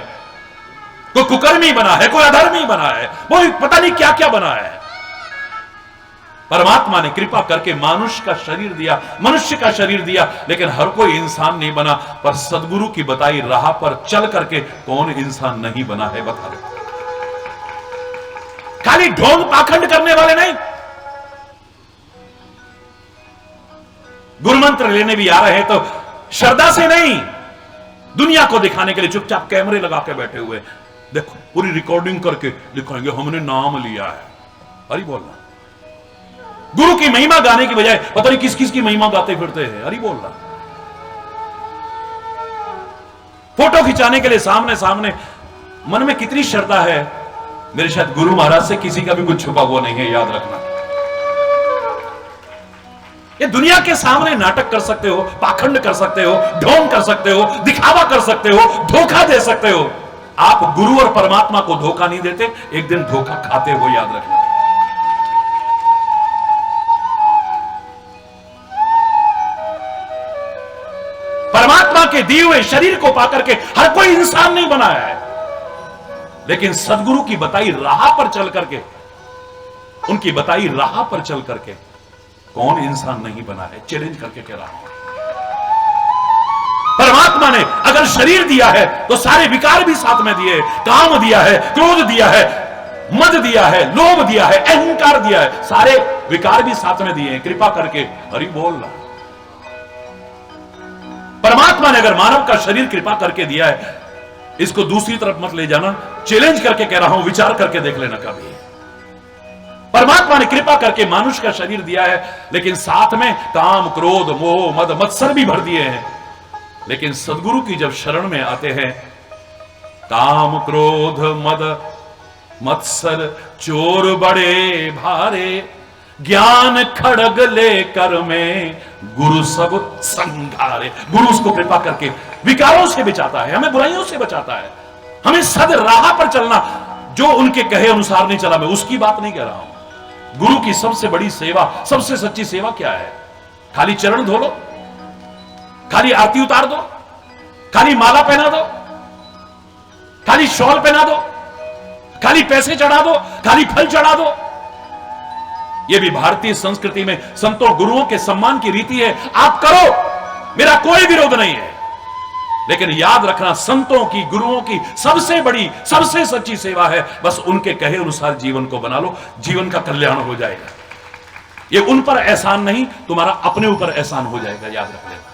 कोई कुकर्मी बना है, कोई अधर्मी बना है, कोई पता नहीं क्या क्या बना है। परमात्मा ने कृपा करके मनुष्य का शरीर दिया, मनुष्य का शरीर दिया, लेकिन हर कोई इंसान नहीं बना। पर सदगुरु की बताई राह पर चल करके कौन इंसान नहीं बना है बता दो। खाली ढोंग पाखंड करने वाले नहीं, गुरु मंत्र लेने भी आ रहे हैं तो श्रद्धा से नहीं, दुनिया को दिखाने के लिए चुपचाप कैमरे लगा के बैठे हुए, देखो पूरी रिकॉर्डिंग करके दिखाएंगे हमने नाम लिया है। अरे बोलना गुरु की महिमा गाने की बजाय पता नहीं किस किस की महिमा गाते फिरते हैं। अरे बोलना फोटो खिंचाने के लिए सामने सामने, मन में कितनी श्रद्धा है। मेरे शायद गुरु महाराज से किसी का भी कुछ छुपा हुआ नहीं है, याद रखना। ये दुनिया के सामने नाटक कर सकते हो, पाखंड कर सकते हो, ढोंग कर सकते हो, दिखावा कर सकते हो, धोखा दे सकते हो, आप गुरु और परमात्मा को धोखा नहीं देते, एक दिन धोखा खाते हो, याद रखना। परमात्मा के दिए हुए शरीर को पाकर के हर कोई इंसान नहीं बना है, लेकिन सदगुरु की बताई राह पर चल करके, उनकी बताई राह पर चल करके कौन इंसान नहीं बना है? चैलेंज करके कह रहा हूं। परमात्मा ने अगर शरीर दिया है तो सारे विकार भी साथ में दिए, काम दिया है, क्रोध दिया है, मद दिया है, लोभ दिया है, अहंकार दिया है, सारे विकार भी साथ में दिए हैं, कृपा करके हरि बोल रहा। परमात्मा ने अगर मानव का शरीर कृपा करके दिया है, इसको दूसरी तरफ मत ले जाना, चैलेंज करके कह रहा हूं, विचार करके देख लेना कभी। परमात्मा ने कृपा करके मानुष का शरीर दिया है, लेकिन साथ में काम, क्रोध, मोह, मद, मत्सर भी भर दिए हैं। लेकिन सदगुरु की जब शरण में आते हैं, काम, क्रोध, मद, मत्सर, चोर बड़े भारे, ज्ञान खड़ग लेकर में गुरु सब संघारे। गुरु उसको कृपा करके विकारों से बचाता है, हमें बुराइयों से बचाता है, हमें सद राह पर चलना। जो उनके कहे अनुसार नहीं चला, मैं उसकी बात नहीं कह रहा हूं। गुरु की सबसे बड़ी सेवा, सबसे सच्ची सेवा क्या है? खाली चरण धो लो, खाली आरती उतार दो, खाली माला पहना दो, खाली शॉल पहना दो, खाली पैसे चढ़ा दो, खाली फल चढ़ा दो। यह भी भारतीय संस्कृति में संतों गुरुओं के सम्मान की रीति है। आप करो, मेरा कोई विरोध नहीं है, लेकिन याद रखना, संतों की, गुरुओं की सबसे बड़ी, सबसे सच्ची सेवा है बस उनके कहे अनुसार जीवन को बना लो, जीवन का कल्याण हो जाएगा। ये उन पर एहसान नहीं, तुम्हारा अपने ऊपर एहसान हो जाएगा, याद रख लेना।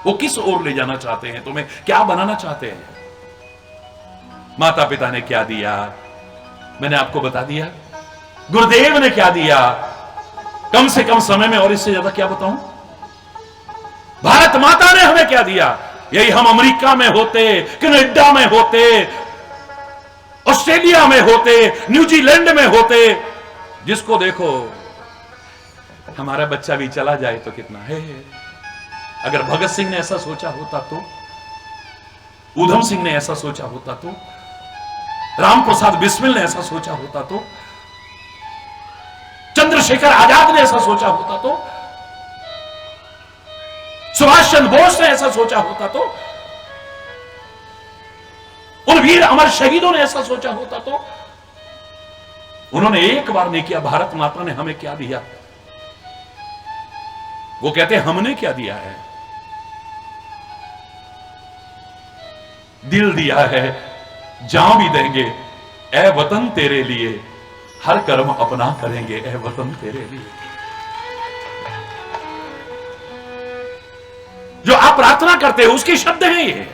वो किस ओर ले जाना चाहते हैं, तुम्हें क्या बनाना चाहते हैं? माता पिता ने क्या दिया, मैंने आपको बता दिया। गुरुदेव ने क्या दिया, कम से कम समय में, और इससे ज्यादा क्या बताऊं? भारत माता ने हमें क्या दिया? यही हम अमेरिका में होते, कनाडा में होते, ऑस्ट्रेलिया में होते, न्यूजीलैंड में होते, जिसको देखो हमारा बच्चा भी चला जाए तो कितना है। अगर भगत सिंह ने ऐसा सोचा होता तो, ऊधम सिंह ने ऐसा सोचा होता तो, राम प्रसाद बिस्मिल ने ऐसा सोचा होता तो, चंद्रशेखर आजाद ने ऐसा सोचा होता तो, सुभाष चंद्र बोस ने ऐसा सोचा होता तो, उन वीर अमर शहीदों ने ऐसा सोचा होता तो, उन्होंने एक बार नहीं किया। भारत माता ने हमें क्या दिया? वो कहते हमने क्या दिया है? दिल दिया है, जान भी देंगे ए वतन तेरे लिए, हर कर्म अपना करेंगे ए वतन तेरे लिए। जो आप प्रार्थना करते हो उसके शब्द हैं ये,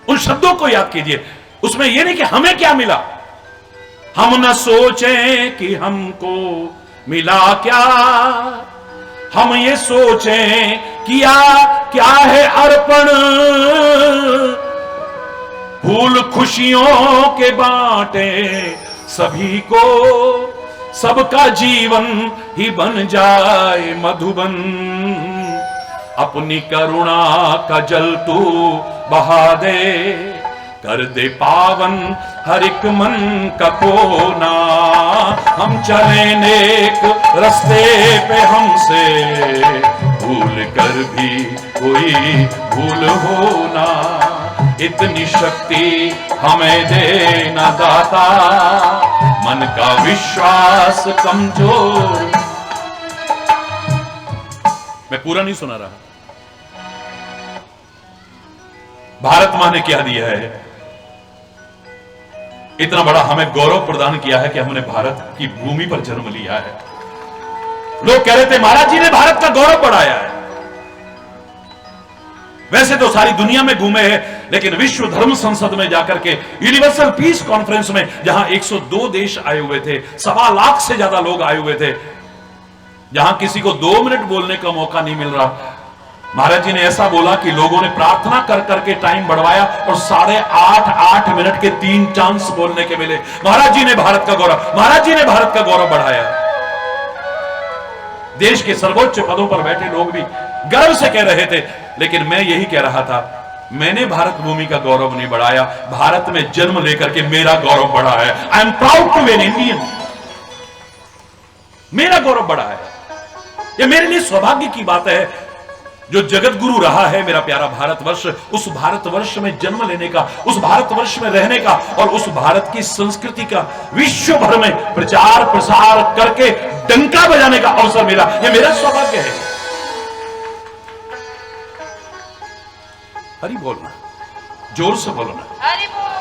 उन शब्दों को याद कीजिए। उसमें यह नहीं कि हमें क्या मिला, हम न सोचें कि हमको मिला क्या, हम ये सोचें किया क्या है अर्पण, फूल खुशियों के बांटे सभी को, सबका जीवन ही बन जाए मधुबन, अपनी करुणा का जल तू बहा दे, कर दे पावन हर एक मन का कोना, हम चले नेक रास्ते पे, हमसे भूल कर भी कोई भूल होना, इतनी शक्ति हमें देना दाता, मन का विश्वास कमजोर। मैं पूरा नहीं सुना रहा। भारत मां ने क्या दिया है? इतना बड़ा हमें गौरव प्रदान किया है कि हमने भारत की भूमि पर जन्म लिया है। लोग कह रहे थे महाराज जी ने भारत का गौरव बढ़ाया है। वैसे तो सारी दुनिया में घूमे हैं, लेकिन विश्व धर्म संसद में जाकर के यूनिवर्सल पीस कॉन्फ्रेंस में, जहां 102 देश आए हुए थे, 1.25 लाख से ज्यादा लोग आए हुए थे, जहां किसी को 2 मिनट बोलने का मौका नहीं मिल रहा, महाराज जी ने ऐसा बोला कि लोगों ने प्रार्थना कर करके टाइम बढ़वाया और 8.5 मिनट के 3 चांस बोलने के मिले। महाराज जी ने भारत का गौरव, महाराज जी ने भारत का गौरव बढ़ाया। देश के सर्वोच्च पदों पर बैठे लोग भी गर्व से कह रहे थे, लेकिन मैं यही कह रहा था मैंने भारत भूमि का गौरव नहीं बढ़ाया, भारत में जन्म लेकर के मेरा गौरव बढ़ा है। I am proud to be an Indian. मेरा गौरव बढ़ा है। यह मेरे लिए सौभाग्य की बात है। जो जगत गुरु रहा है मेरा प्यारा भारतवर्ष, उस भारतवर्ष में जन्म लेने का, उस भारतवर्ष में रहने का और उस भारत की संस्कृति का विश्व भर में प्रचार प्रसार करके डंका बजाने का अवसर मिला। यह मेरा सौभाग्य है। हरि बोलना, जोर से बोलना। हरि बोल।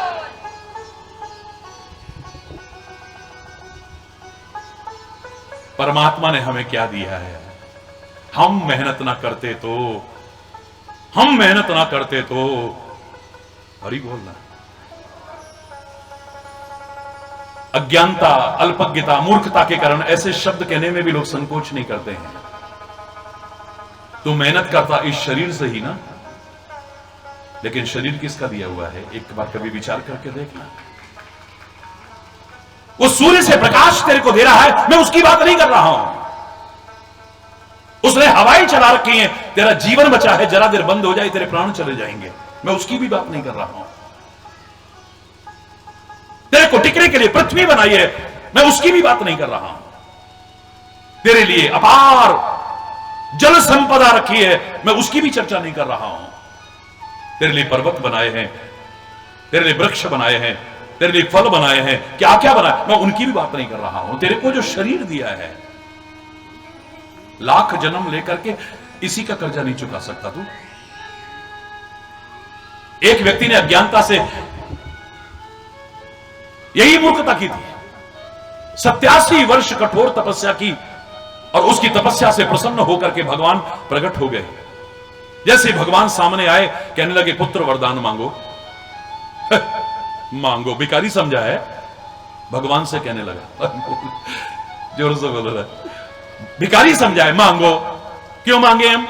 परमात्मा ने हमें क्या दिया है? हम मेहनत ना करते तो, हम मेहनत ना करते तो, हरि बोलना। अज्ञानता, अल्पज्ञता, मूर्खता के कारण ऐसे शब्द कहने में भी लोग संकोच नहीं करते हैं। तो मेहनत करता इस शरीर से ही ना, लेकिन शरीर किसका दिया हुआ है? एक बार कभी विचार करके देखना। वो सूर्य से प्रकाश तेरे को दे रहा है, मैं उसकी बात नहीं कर रहा हूं। उसने हवाएं चला रखी हैं, तेरा जीवन बचा है, जरा देर बंद हो जाए तेरे प्राण चले जाएंगे, मैं उसकी भी बात नहीं कर रहा हूं। तेरे को टिकने के लिए पृथ्वी बनाई है, मैं उसकी भी बात नहीं कर रहा हूं। तेरे लिए अपार जल संपदा रखी है, मैं उसकी भी चर्चा नहीं कर रहा हूं। तेरे लिए पर्वत बनाए हैं, तेरे लिए वृक्ष बनाए हैं, तेरे लिए फल बनाए हैं, क्या क्या बनाए, मैं उनकी भी बात नहीं कर रहा हूं। तेरे को जो शरीर दिया है, लाख जन्म लेकर के इसी का कर्जा नहीं चुका सकता तू। एक व्यक्ति ने अज्ञानता से यही मूर्खता की थी, 87 वर्ष कठोर तपस्या की और उसकी तपस्या से प्रसन्न होकर के भगवान प्रकट हो गए। जैसे भगवान सामने आए, कहने लगे पुत्र वरदान मांगो। मांगो, भिखारी समझा है, भगवान से कहने लगा। जोर से बोल रहा, भिखारी समझा है, मांगो। क्यों मांगे हम?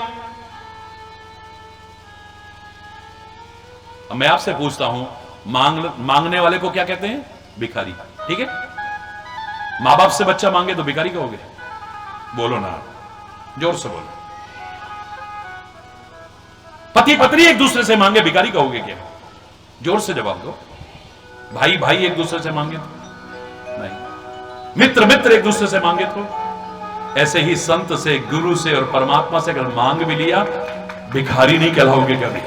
अब मैं आपसे पूछता हूं, मांगने वाले को क्या कहते हैं? भिखारी। ठीक है, मां बाप से बच्चा मांगे तो भिखारी कहोगे? बोलो ना, जोर से बोलो। पति पत्नी एक दूसरे से मांगे, भिखारी कहोगे क्या? जोर से जवाब दो। भाई भाई एक दूसरे से मांगे तो नहीं, मित्र मित्र एक दूसरे से मांगे तो। ऐसे ही संत से, गुरु से और परमात्मा से अगर मांग भी लिया, भिखारी नहीं कहलाओगे कभी।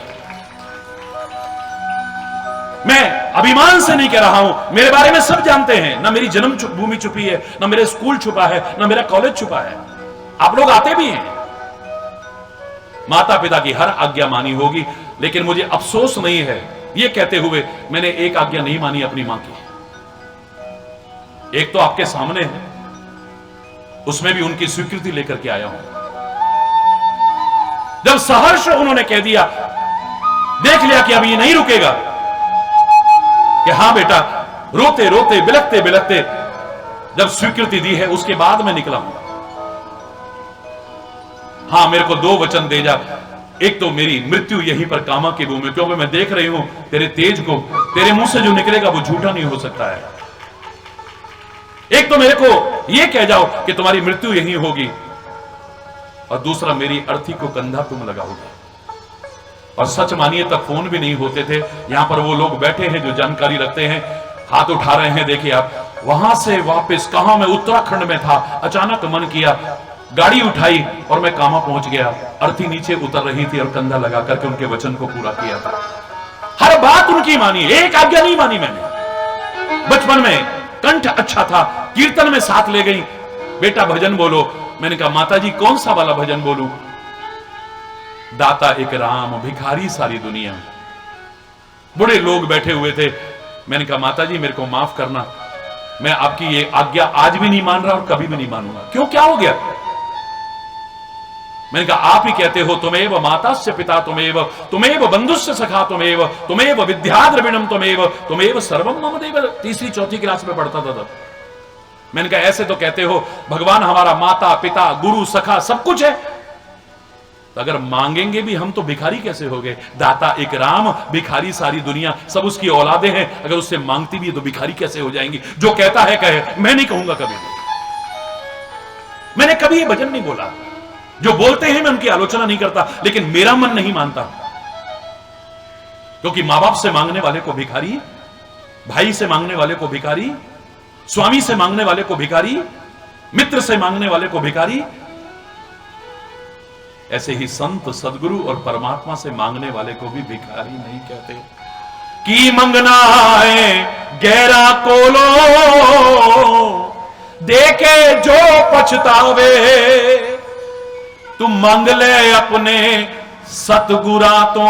मैं अभिमान से नहीं कह रहा हूं, मेरे बारे में सब जानते हैं। ना मेरी जन्म भूमि छुपी है, ना मेरे स्कूल छुपा है, ना मेरा कॉलेज छुपा है। आप लोग आते भी हैं, माता पिता की हर आज्ञा मानी होगी, लेकिन मुझे अफसोस नहीं है ये कहते हुए मैंने एक आज्ञा नहीं मानी अपनी मां की। एक तो आपके सामने है, उसमें भी उनकी स्वीकृति लेकर के आया हूं। जब सहर्ष उन्होंने कह दिया, देख लिया कि अब ये नहीं रुकेगा, कि हां बेटा, रोते रोते बिलखते बिलखते जब स्वीकृति दी है, उसके बाद मैं निकला हूं। हां, मेरे को 2 वचन दे जा। एक तो मेरी मृत्यु यहीं पर कामा के मुंह में, क्योंकि मैं देख रही हूं तेरे तेज को, तेरे मुंह से जो निकलेगा वो झूठा नहीं हो सकता है। एक तो मेरे को यह कह जाओ कि तुम्हारी मृत्यु यहीं होगी, और दूसरा मेरी अर्थी को कंधा तुम लगाओगे। और सच मानिए तब फोन भी नहीं होते थे। यहां पर वो लोग बैठे हैं जो जानकारी रखते हैं, हाथ उठा रहे हैं, देखिए आप। वहां से वापस कहां, मैं उत्तराखंड में था, अचानक मन किया, गाड़ी उठाई और मैं कामा पहुंच गया। अर्थी नीचे उतर रही थी और कंधा लगा करके उनके वचन को पूरा किया था। हर बात उनकी मानी, एक आज्ञा नहीं मानी मैंने। बचपन में कंठ अच्छा था, कीर्तन में साथ ले गई, बेटा भजन बोलो। मैंने कहा माता जी कौन सा वाला भजन बोलूं? दाता एक राम, भिखारी सारी दुनिया। बूढ़े लोग बैठे हुए थे। मैंने कहा माता जी मेरे को माफ करना, मैं आपकी ये आज्ञा आज भी नहीं मान रहा और कभी भी नहीं मानूंगा। क्यों, क्या हो गया? मैंने कहा आप ही कहते हो, तुमेव मातास्य पिता तुमेव, तुमेव बंधुस्य सखा तुमेव, तुमेव विद्या द्रविणम तुमेव, तुमेव सर्वम मम देव। 3री 4थी क्लास में पढ़ता था तब। मैंने कहा ऐसे तो कहते हो भगवान हमारा माता पिता गुरु सखा सब कुछ है, तो अगर मांगेंगे भी हम तो भिखारी कैसे हो गए? दाता एक राम, भिखारी सारी दुनिया, सब उसकी औलादे हैं। अगर उससे मांगती भी है तो भिखारी कैसे हो जाएंगी? जो कहता है कहे, मैं नहीं कहूंगा कभी भी। मैंने कभी ये भजन नहीं बोला। जो बोलते हैं मैं उनकी आलोचना नहीं करता, लेकिन मेरा मन नहीं मानता। क्योंकि मां बाप से मांगने वाले को भिखारी, भाई से मांगने वाले को भिखारी, स्वामी से मांगने वाले को भिखारी, मित्र से मांगने वाले को भिखारी, ऐसे ही संत सदगुरु और परमात्मा से मांगने वाले को भी भिखारी नहीं कहते। की मंगना है गहरा कोलो, देके जो पछतावे, तू मंग ले अपने सतगुरा तो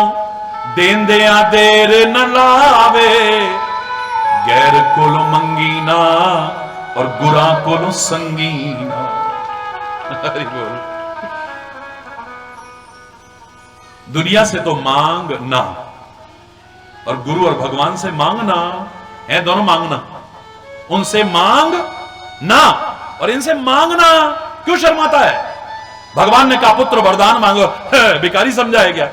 देंदिया देर न लावे। गैर कोलो मंगीना और गुरा कोलो संगीना। हरि बोल। दुनिया से तो मांग ना, और गुरु और भगवान से मांगना है, दोनों मांगना। उनसे मांग ना और इनसे मांगना क्यों शर्माता है? भगवान ने कहा पुत्र वरदान मांगो, भिखारी समझा है क्या?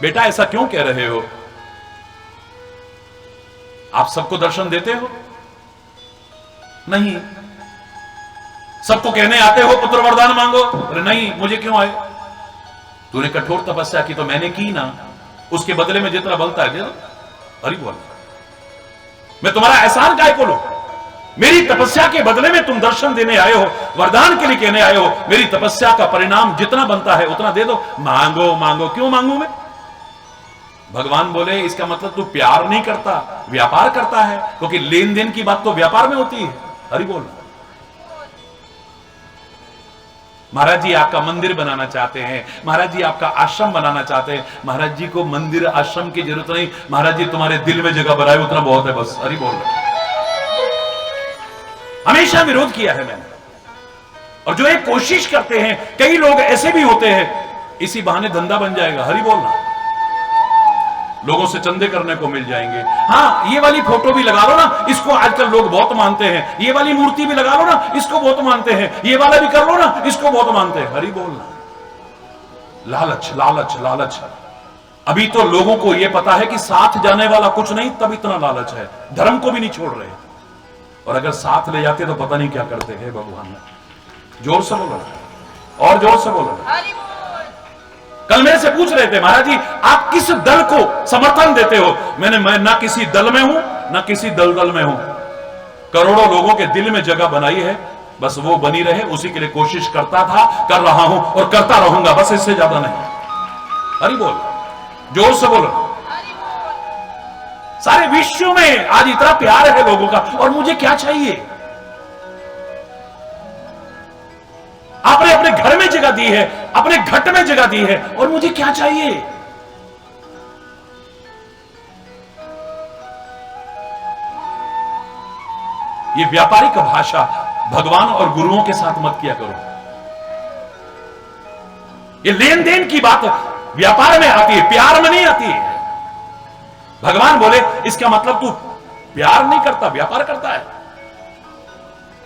बेटा ऐसा क्यों कह रहे हो? आप सबको दर्शन देते हो? नहीं। सबको कहने आते हो पुत्र वरदान मांगो? अरे नहीं, मुझे क्यों आए? तूने कठोर तपस्या की तो मैंने की ना, उसके बदले में जितना बनता है दे दो। हरि बोल। मैं तुम्हारा एहसान काहे को लूं? मेरी तपस्या के बदले में तुम दर्शन देने आए हो, वरदान के लिए कहने आए हो, मेरी तपस्या का परिणाम जितना बनता है उतना दे दो। मांगो मांगो। क्यों मांगू मैं? भगवान बोले इसका मतलब तू प्यार नहीं करता, व्यापार करता है, क्योंकि लेन देन की बात तो व्यापार में होती है। हरि बोल। महाराज जी आपका मंदिर बनाना चाहते हैं, महाराज जी आपका आश्रम बनाना चाहते हैं। महाराज जी को मंदिर आश्रम की जरूरत नहीं, महाराज जी तुम्हारे दिल में जगह बनाए उतना बहुत है बस। हरि बोल। हमेशा विरोध किया है मैंने। और जो एक कोशिश करते हैं, कई लोग ऐसे भी होते हैं, इसी बहाने धंधा बन जाएगा। हरि बोलना। लोगों से चंदे करने को मिल जाएंगे। हाँ, ये वाली फोटो भी लगा लो ना, इसको आजकल लोग बहुत मानते हैं। ये वाली मूर्ति भी लगा लो ना, इसको बहुत मानते हैं। ये वाला भी कर लो ना, इसको बहुत मानते हैं। हरि बोलना। लालच लालच लालच। अभी तो लोगों को यह पता है कि साथ जाने वाला कुछ नहीं, तब इतना लालच है। धर्म को भी नहीं छोड़ रहे, और अगर साथ ले जाते तो पता नहीं क्या करते हैं भगवान। जोर से बोलो, और जोर से बोलो। कल मेरे से पूछ रहे थे महाराज जी आप किस दल को समर्थन देते हो? मैं ना किसी दल में हूं ना किसी दलदल में हूं। करोड़ों लोगों के दिल में जगह बनाई है, बस वो बनी रहे उसी के लिए कोशिश करता था, कर रहा हूं और करता रहूंगा, बस इससे ज्यादा नहीं। हरि बोल। जोर से बोलो। सारे विश्व में आज इतना प्यार है लोगों का, और मुझे क्या चाहिए? आपने अपने घर में जगह दी है, अपने घट में जगह दी है, और मुझे क्या चाहिए? ये व्यापारिक भाषा भगवान और गुरुओं के साथ मत किया करो। ये लेन देन की बात व्यापार में आती है, प्यार में नहीं आती है। भगवान बोले इसका मतलब तू प्यार नहीं करता, व्यापार करता है।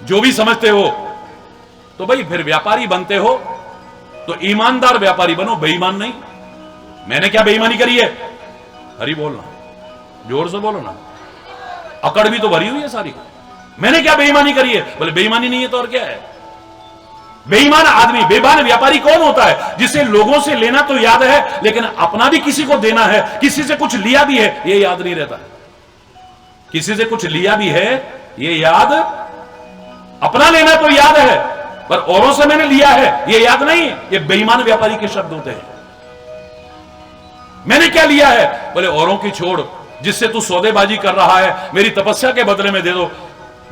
जो भी समझते हो तो भाई फिर व्यापारी बनते हो तो ईमानदार व्यापारी बनो, बेईमान नहीं। मैंने क्या बेईमानी करी है? हरि बोलना, जोर से बोलो ना। अकड़ भी तो भरी हुई है सारी। मैंने क्या बेईमानी करी है? बोले बेईमानी नहीं है तो और क्या है? बेईमान आदमी, बेईमान व्यापारी कौन होता है? जिसे लोगों से लेना तो याद है, लेकिन अपना भी किसी को देना है, किसी से कुछ लिया भी है, ये याद नहीं रहता है। किसी से कुछ लिया भी है ये याद, अपना लेना तो याद है, पर औरों से मैंने लिया है ये याद नहीं। ये बेईमान व्यापारी के शब्द होते हैं। मैंने क्या लिया है? बोले औरों की छोड़, जिससे तू सौदेबाजी कर रहा है, मेरी तपस्या के बदले में दे दो।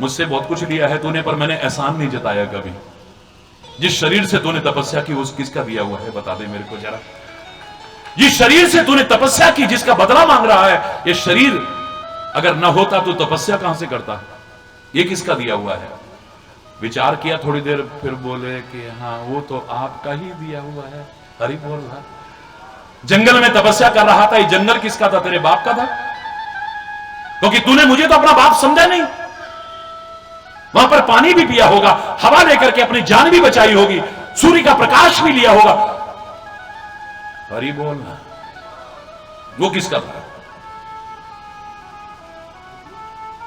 मुझसे बहुत कुछ लिया है तूने, पर मैंने एहसान नहीं जताया कभी। जिस शरीर से तूने तपस्या की उस किसका दिया हुआ है? बता दे मेरे को जरा। जिस शरीर से तूने तपस्या की, जिसका बदला मांग रहा है, ये शरीर अगर ना होता तो तपस्या कहां से करता? ये किसका दिया हुआ है? विचार किया थोड़ी देर, फिर बोले कि हाँ वो तो आपका ही दिया हुआ है। हरि बोल रहा। जंगल में तपस्या कर रहा था, ये जंगल किसका था? तेरे बाप का था, क्योंकि तूने मुझे तो अपना बाप समझा नहीं। वहां पर पानी भी पिया होगा, हवा लेकर के अपनी जान भी बचाई होगी, सूर्य का प्रकाश भी लिया होगा। हरि बोलना। वो किसका था?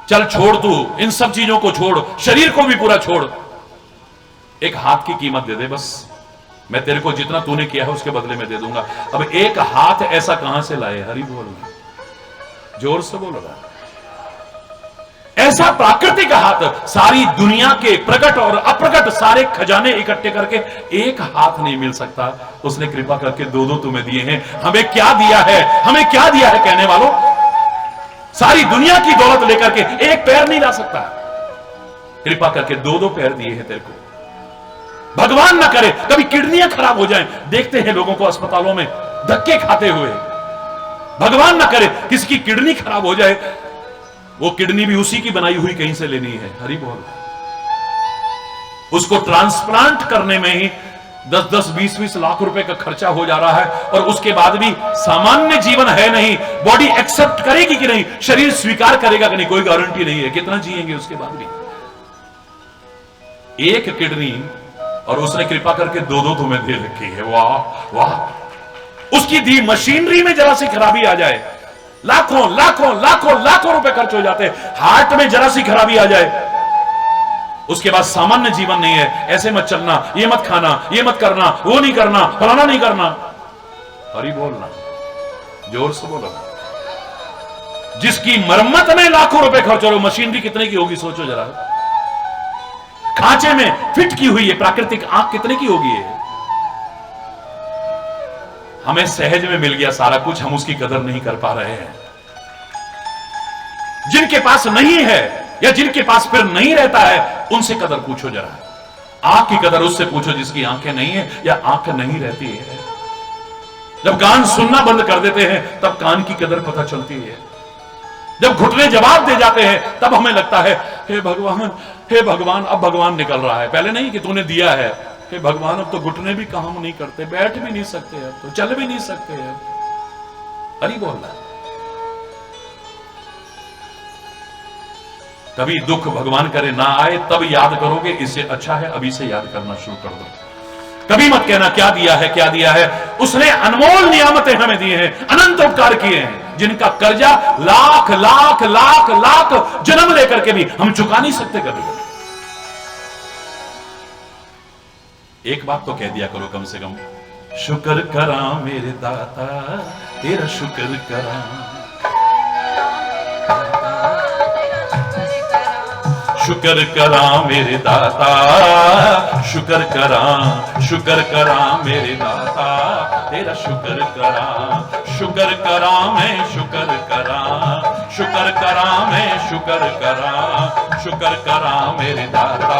चल छोड़, तू इन सब चीजों को छोड़, शरीर को भी पूरा छोड़, एक हाथ की कीमत दे दे बस। मैं तेरे को जितना तूने किया है उसके बदले में दे दूंगा। अब एक हाथ ऐसा कहां से लाए? हरि बोल। जोर से बोलो ना। ऐसा प्राकृतिक हाथ सारी दुनिया के प्रकट और अप्रकट सारे खजाने इकट्ठे करके एक हाथ नहीं मिल सकता। उसने कृपा करके दो दो तुम्हें दिए हैं। हमें क्या दिया है, हमें क्या दिया है कहने वालों? सारी दुनिया की दौलत लेकर के एक पैर नहीं ला सकता। कृपा करके दो दो पैर दिए हैं तेरे को। भगवान ना करे कभी किडनियां खराब हो जाएं। देखते हैं लोगों को अस्पतालों में धक्के खाते हुए। भगवान ना करे किसी की किडनी खराब हो जाए, वो किडनी भी उसी की बनाई हुई कहीं से लेनी है। हरि बोल। उसको ट्रांसप्लांट करने में ही 10-10, 20-20 लाख रुपए का खर्चा हो जा रहा है, और उसके बाद भी सामान्य जीवन है नहीं। बॉडी एक्सेप्ट करेगी कि नहीं, शरीर स्वीकार करेगा कि नहीं, कोई गारंटी नहीं है कितना जिएंगे उसके बाद भी। एक किडनी, और उसने कृपा करके दो दो तुम्हें दे रखी है। वाह वाह। उसकी दी मशीनरी में जरा सी खराबी आ जाए, लाखों लाखों लाखों लाखों रुपए खर्च हो जाते हैं। हार्ट में जरा सी खराबी आ जाए, उसके बाद सामान्य जीवन नहीं है। ऐसे मत चलना, ये मत खाना, ये मत करना, वो नहीं करना, फलाना नहीं करना। हरि बोलना, जोर से बोलो। जिसकी मरम्मत में लाखों रुपए खर्च हो रहे, मशीनरी कितने की होगी सोचो जरा। खांचे में फिट की हुई है प्राकृतिक आंख, कितने की होगी ये? हमें सहज में मिल गया सारा कुछ, हम उसकी कदर नहीं कर पा रहे हैं। जिनके पास नहीं है या जिनके पास फिर नहीं रहता है, उनसे कदर पूछो जरा। आंख की कदर उससे पूछो जिसकी आंखें नहीं है या आंख नहीं रहती है। जब कान सुनना बंद कर देते हैं तब कान की कदर पता चलती है। जब घुटने जवाब दे जाते हैं तब हमें लगता है हे भगवान, हे भगवान। अब भगवान निकल रहा है, पहले नहीं कि तूने दिया है। हे भगवान, अब तो घुटने भी काम नहीं करते, बैठ भी नहीं सकते, अब तो चल भी नहीं सकते हैं। हरि बोलना। कभी दुख भगवान करे ना आए तब याद करोगे, इससे अच्छा है अभी से याद करना शुरू कर दो। कभी मत कहना क्या दिया है, क्या दिया है। उसने अनमोल नियामतें हमें दी हैं, अनंत उपकार किए हैं, जिनका कर्जा लाख लाख लाख लाख जन्म लेकर के भी हम चुका नहीं सकते कभी। एक बात तो कह दिया करो कम से कम, शुक्र करा मेरे दाता तेरा शुक्र करा। शुक्र करा मेरे दाता, शुक्र करा, शुक्र करा मेरे दाता तेरा शुक्र करा। शुक्र करा मैं शुक्र करा, शुक्र करा मैं शुक्र करा। शुक्र करा मेरे दाता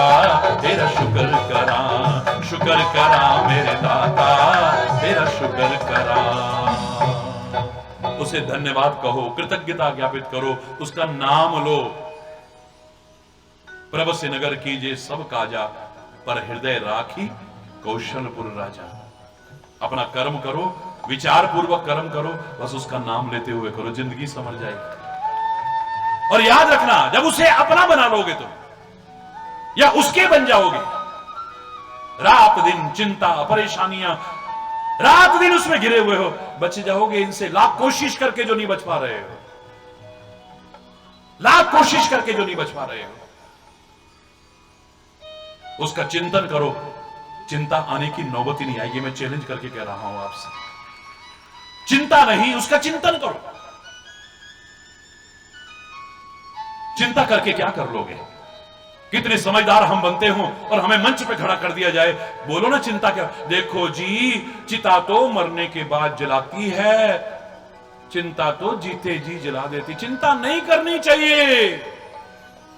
तेरा शुक्र करा। शुक्र करा मेरे दाता तेरा शुक्र करा। उसे धन्यवाद कहो, कृतज्ञता ज्ञापित करो, उसका नाम लो। प्रभ से नगर कीजिए सब काजा, पर हृदय राखी कौशलपुर राजा। अपना कर्म करो, विचार पूर्वक कर्म करो, बस उसका नाम लेते हुए करो, जिंदगी समझ जाएगी। और याद रखना, जब उसे अपना बना लोगे तो, या उसके बन जाओगे, रात दिन चिंता परेशानियां, रात दिन उसमें घिरे हुए हो, बच जाओगे इनसे। लाख कोशिश करके जो नहीं बच पा रहे हो, लाख कोशिश करके जो नहीं बच पा रहे हो, उसका चिंतन करो, चिंता आने की नौबत ही नहीं आएगी। मैं चैलेंज करके कह रहा हूं आपसे, चिंता नहीं, उसका चिंतन करो। चिंता करके क्या कर लोगे? कितने समझदार हम बनते हो और हमें मंच पे खड़ा कर दिया जाए, बोलो ना चिंता क्या। देखो जी, चिता तो मरने के बाद जलाती है, चिंता तो जीते जी जला देती। चिंता नहीं करनी चाहिए।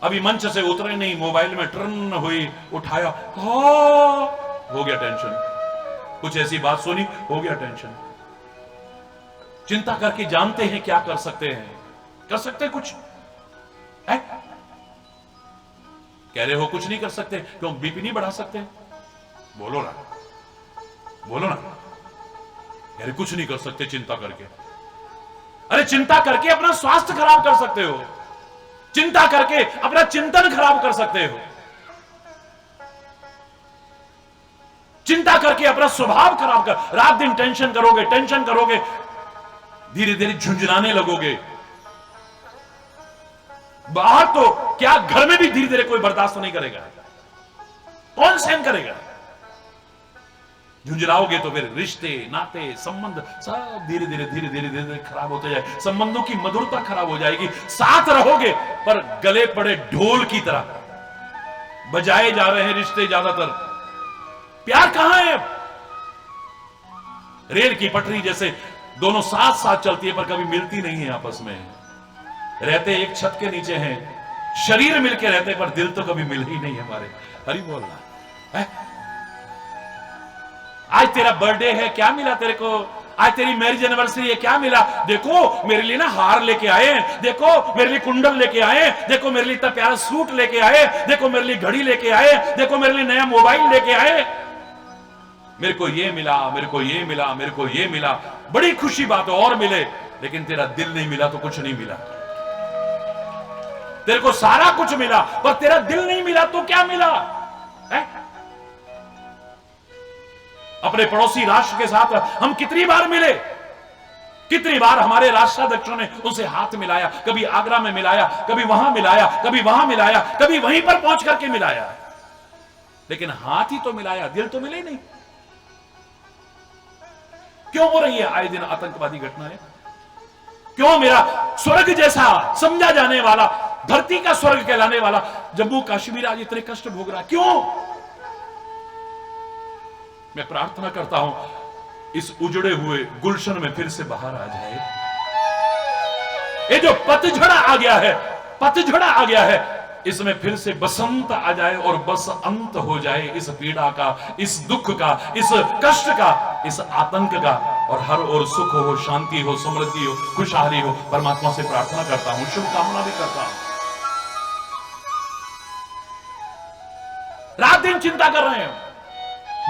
अभी मंच से उतरे नहीं, मोबाइल में टर्न हुई, उठाया, हो गया टेंशन। कुछ ऐसी बात सुनी, हो गया टेंशन। चिंता करके जानते हैं क्या कर सकते हैं? कर सकते कुछ है? कह रहे हो कुछ नहीं कर सकते, क्यों? बीपी नहीं बढ़ा सकते? बोलो ना, बोलो ना। कह रहे कुछ नहीं कर सकते चिंता करके। अरे चिंता करके अपना स्वास्थ्य खराब कर सकते हो, चिंता करके अपना चिंतन खराब कर सकते हो, चिंता करके अपना स्वभाव खराब कर। रात दिन टेंशन करोगे, टेंशन करोगे, धीरे धीरे झुंझुनाने लगोगे। बाहर तो क्या, घर में भी धीरे धीरे कोई बर्दाश्त नहीं करेगा। कौन सहन करेगा? झुंझलाओगे तो फिर रिश्ते नाते संबंध सब धीरे धीरे धीरे धीरे धीरे धीरे खराब होते जाए, संबंधों की मधुरता खराब हो जाएगी। साथ रहोगे पर गले पड़े ढोल की तरह बजाए जा रहे हैं रिश्ते ज्यादातर। प्यार कहां है अब? रेल की पटरी जैसे दोनों साथ साथ चलती है पर कभी मिलती नहीं है आपस में। रहते एक छत के नीचे हैं, शरीर मिलके रहते पर दिल तो कभी मिल ही नहीं हमारे। हरी बोलना है। आज तेरा बर्थडे है, क्या मिला तेरे को? आज तेरी मैरिज एनिवर्सरी है, क्या मिला? देखो मेरे लिए ना हार लेके आए, देखो मेरे लिए कुंडल लेके आए, देखो मेरे लिए इतना प्यारा सूट लेके आए, देखो मेरे लिए घड़ी लेके आए, देखो मेरे लिए नया मोबाइल लेके आए। मेरे को ये मिला, मेरे को ये मिला, मेरे को ये मिला। बड़ी खुशी बात है और मिले, लेकिन तेरा दिल नहीं मिला तो कुछ नहीं मिला। तेरे को सारा कुछ मिला पर तेरा दिल नहीं मिला तो क्या मिला है? अपने पड़ोसी राष्ट्र के साथ हम कितनी बार मिले, कितनी बार हमारे राष्ट्राध्यक्षों ने उनसे हाथ मिलाया, कभी आगरा में मिलाया, कभी वहां मिलाया, कभी वहां मिलाया, कभी वहीं पर पहुंच करके मिलाया, लेकिन हाथ ही तो मिलाया, दिल तो मिले नहीं। क्यों हो रही है आए दिन आतंकवादी घटनाएं? क्यों मेरा स्वर्ग जैसा समझा जाने वाला, धरती का स्वर्ग कहलाने वाला जम्मू कश्मीर आज इतने कष्ट भोग रहा? क्यों? मैं प्रार्थना करता हूं इस उजड़े हुए गुलशन में फिर से बाहर आ जाए। ये जो पतझड़ आ गया है, पतझड़ आ गया है, इसमें फिर से बसंत आ जाए और बस अंत हो जाए इस पीड़ा का, इस दुख का, इस कष्ट का, इस आतंक का, और हर ओर सुख हो, शांति हो, समृद्धि हो, खुशहाली हो। परमात्मा से प्रार्थना करता हूं, शुभकामना भी करता हूं। रात दिन चिंता कर रहे हैं।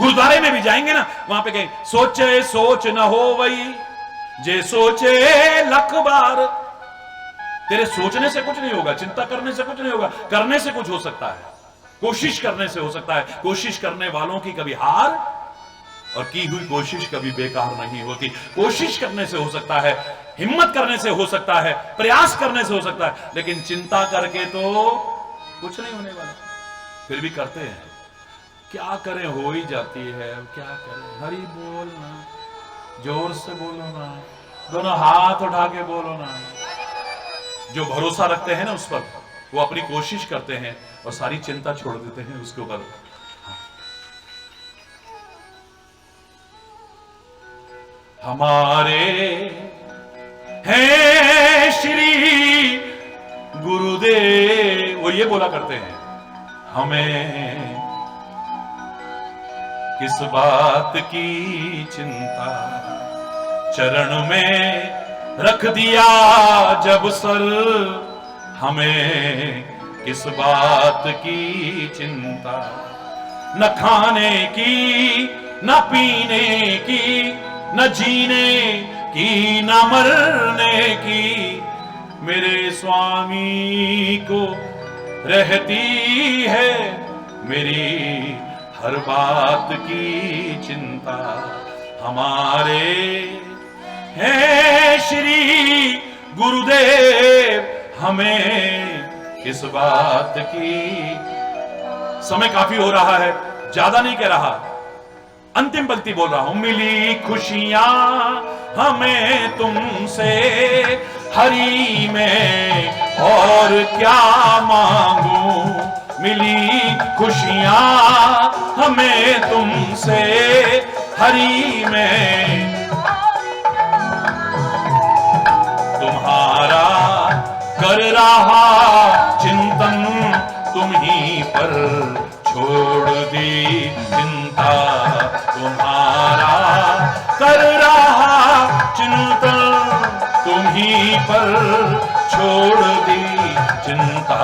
गुरुद्वारे में भी जाएंगे ना, वहां पे कहीं सोचे सोच न हो वही जे सोचे लख बार। तेरे सोचने से कुछ नहीं होगा, चिंता करने से कुछ नहीं होगा, करने से कुछ हो सकता है, कोशिश करने से हो सकता है। कोशिश करने वालों की कभी हार और की हुई कोशिश कभी बेकार नहीं होती। कोशिश करने से हो सकता है, हिम्मत करने से हो सकता है, प्रयास करने से हो सकता है, लेकिन चिंता करके तो कुछ नहीं होने वाला। फिर भी करते हैं, क्या करें, हो ही जाती है, क्या करें। हरि बोल ना, जोर से बोलो ना, दोनों हाथ उठा के बोलो ना। जो भरोसा रखते हैं ना उस पर, वो अपनी कोशिश करते हैं और सारी चिंता छोड़ देते हैं उसके ऊपर। हमारे हैं श्री गुरुदेव, वो ये बोला करते हैं, हमें किस बात की चिंता, चरण में रख दिया जब सर, हमें किस बात की चिंता। न खाने की, न पीने की, न जीने की, न मरने की, मेरे स्वामी को रहती है मेरी हर बात की चिंता। हमारे हैं श्री गुरुदेव, हमें किस बात की। समय काफी हो रहा है, ज्यादा नहीं कह रहा, अंतिम पंक्ति बोल रहा हूं। मिली खुशियां हमें तुमसे हरि में, और क्या मांगू। मिली खुशियां हमें तुमसे हरि में, तुम्हारा कर रहा चिंतन, तुम ही पर छोड़ दी चिंता। तुम्हारा कर रहा चिंतन, तुम ही पर छोड़ दी चिंता।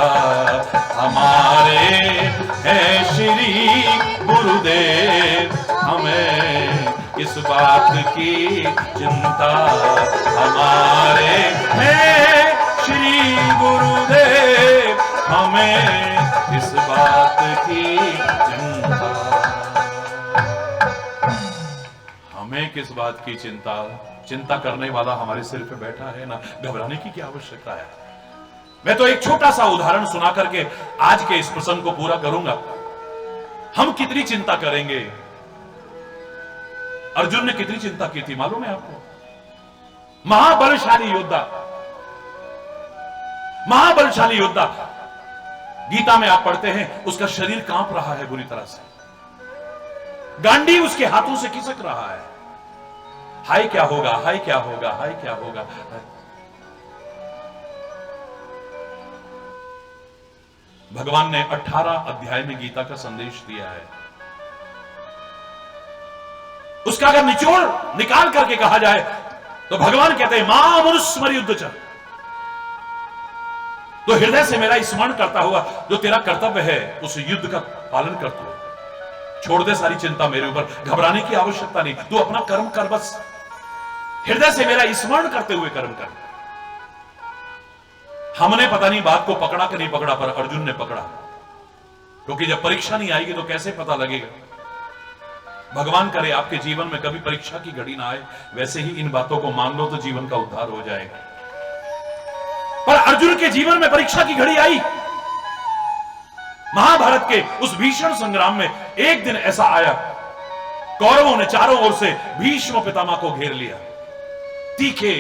हमारे हैं श्री गुरुदेव, हमें किस बात की चिंता। हमारे हैं श्री गुरुदेव, हमें किस बात की चिंता। हमें किस बात की चिंता। चिंता करने वाला हमारे सिर पे बैठा है ना, घबराने की क्या आवश्यकता है। मैं तो एक छोटा सा उदाहरण सुना करके आज के इस प्रसंग को पूरा करूंगा। हम कितनी चिंता करेंगे, अर्जुन ने कितनी चिंता की थी मालूम है आपको? महाबलशाली योद्धा, महाबलशाली योद्धा, गीता में आप पढ़ते हैं उसका शरीर कांप रहा है बुरी तरह से, गांडी उसके हाथों से खिसक रहा है। हाय क्या होगा, हाय क्या होगा, हाय क्या होगा। भगवान ने 18 अध्याय में गीता का संदेश दिया है। उसका अगर निचोड़ निकाल करके कहा जाए तो भगवान कहते हैं मां मनुस्मर युद्ध चल, तो हृदय से मेरा स्मरण करता हुआ जो तेरा कर्तव्य है उस युद्ध का पालन कर तू, छोड़ दे सारी चिंता मेरे ऊपर, घबराने की आवश्यकता नहीं, तू अपना कर्म कर, बस हृदय से मेरा स्मरण करते हुए कर्म कर। हमने पता नहीं बात को पकड़ा कि नहीं पकड़ा, पर अर्जुन ने पकड़ा, क्योंकि जब परीक्षा नहीं आएगी तो कैसे पता लगेगा। भगवान करे आपके जीवन में कभी परीक्षा की घड़ी ना आए, वैसे ही इन बातों को मान लो तो जीवन का उद्धार हो जाएगा। पर अर्जुन के जीवन में परीक्षा की घड़ी आई। महाभारत के उस भीषण संग्राम में एक दिन ऐसा आया, कौरवों ने चारों ओर से भीष्म पितामह को घेर लिया, तीखे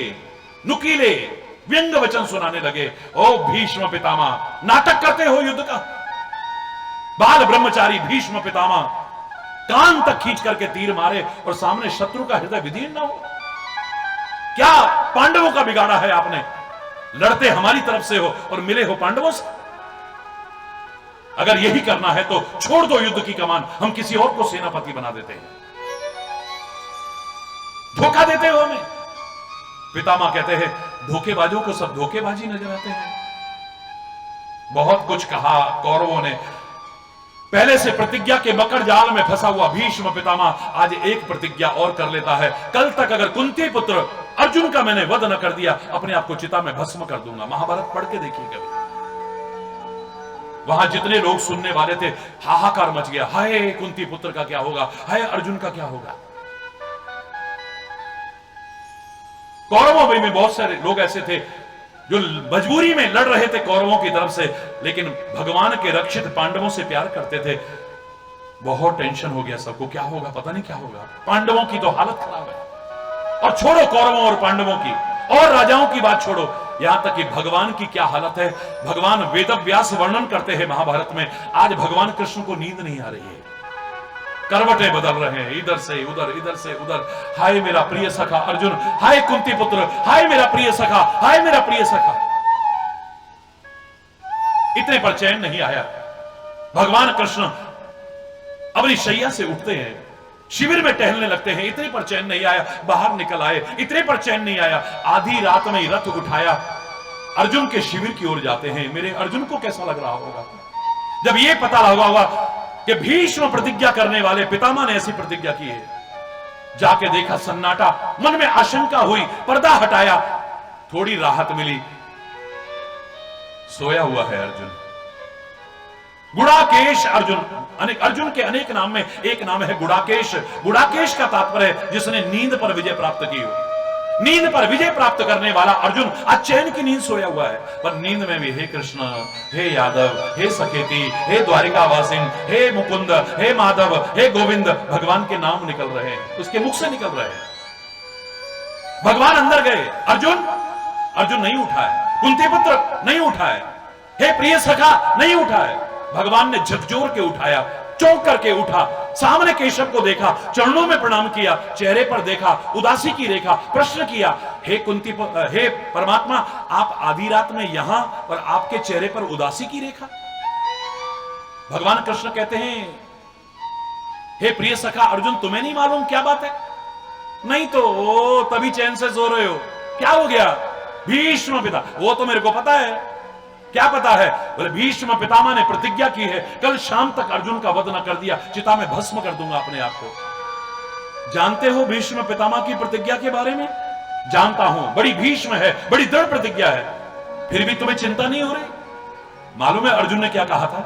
नुकीले व्यंग वचन सुनाने लगे। ओ भीष्म पितामह, नाटक करते हो युद्ध का? बाल ब्रह्मचारी भीष्म पितामह कान तक खींच करके तीर मारे और सामने शत्रु का हृदय विदीर्ण ना हो। क्या पांडवों का बिगाड़ा है आपने? लड़ते हमारी तरफ से हो और मिले हो पांडवों से। अगर यही करना है तो छोड़ दो युद्ध की कमान, हम किसी और को सेनापति बना देते हैं। धोखा देते हो हमें। पितामह कहते हैं धोखेबाजों को सब धोखेबाजी नजर आते हैं। बहुत कुछ कहा कौरवों ने, पहले से प्रतिज्ञा के मकर जाल में फंसा हुआ भीष्म पितामह आज एक प्रतिज्ञा और कर लेता है, कल तक अगर कुंती पुत्र अर्जुन का मैंने वध न कर दिया, अपने आप को चिता में भस्म कर दूंगा। महाभारत पढ़ के देखिए कभी, वहां जितने लोग सुनने वाले थे हाहाकार मच गया, हाय कुंती पुत्र का क्या होगा, हाय अर्जुन का क्या होगा। कौरवों में बहुत सारे लोग ऐसे थे जो मजबूरी में लड़ रहे थे कौरवों की तरफ से, लेकिन भगवान के रक्षित पांडवों से प्यार करते थे। बहुत टेंशन हो गया सबको, क्या होगा पता नहीं क्या होगा, पांडवों की तो हालत खराब है। और छोड़ो कौरवों और पांडवों की और राजाओं की बात छोड़ो, यहां तक कि भगवान की क्या हालत है। भगवान वेदव्यास वर्णन करते हैं महाभारत में, आज भगवान कृष्ण को नींद नहीं आ रही है, करवटें बदल रहे हैं, इधर से उधर, इधर से उधर। हाय मेरा प्रिय सखा अर्जुन, हाय कुंती पुत्र, हाय मेरा प्रिय सखा, हाय मेरा प्रिय सखा। इतने पर चैन नहीं आया। भगवान कृष्ण अपनी शैया से उठते हैं, शिविर में टहलने लगते हैं, इतने पर चैन नहीं आया। बाहर निकल आए, इतने पर चैन नहीं आया। आधी रात में रथ उठाया, अर्जुन के शिविर की ओर जाते हैं। मेरे अर्जुन को कैसा लग रहा होगा जब यह पता लगा होगा कि भीष्म प्रतिज्ञा करने वाले पितामह ने ऐसी प्रतिज्ञा की है। जाके देखा सन्नाटा, मन में आशंका हुई, पर्दा हटाया, थोड़ी राहत मिली। सोया हुआ है अर्जुन, गुड़ाकेश अर्जुन। अर्जुन के अनेक नाम में एक नाम है गुड़ाकेश। गुड़ाकेश का तात्पर्य है जिसने नींद पर विजय प्राप्त की हो। नींद पर विजय प्राप्त करने वाला अर्जुन आज चैन की नींद सोया हुआ है, पर नींद में भी हे कृष्ण, हे यादव, हे सखेती, हे द्वारिकावासिन, हे मुकुंद, हे माधव, हे गोविंद, भगवान के नाम निकल रहे हैं, उसके मुख से निकल रहे हैं। भगवान अंदर गए, अर्जुन नहीं उठा है, कुंती पुत्र नहीं उठा है, हे प्रिय सखा नहीं उठा है। भगवान ने झकझोर के उठाया, चौंक करके उठा, सामने केशव को देखा, चरणों में प्रणाम किया, चेहरे पर देखा उदासी की रेखा, प्रश्न किया, हे कुंती, हे परमात्मा, आप आधी रात में यहां और आपके चेहरे पर उदासी की रेखा। भगवान कृष्ण कहते हैं हे प्रिय सखा अर्जुन, तुम्हें नहीं मालूम क्या बात है? नहीं तो तभी चैन से सो रहे हो, क्या हो गया? भीष्म पिता, वो तो मेरे को पता है। क्या पता है? बोले भीष्म पितामह ने प्रतिज्ञा की है, कल शाम तक अर्जुन का वध न कर दिया, चिता में भस्म कर दूंगा अपने आप को। जानते हो भीष्म पितामह की प्रतिज्ञा के बारे में? जानता हूं, बड़ी भीष्म है, बड़ी दृढ़ प्रतिज्ञा है, फिर भी तुम्हें चिंता नहीं हो रही? मालूम है अर्जुन ने क्या कहा था?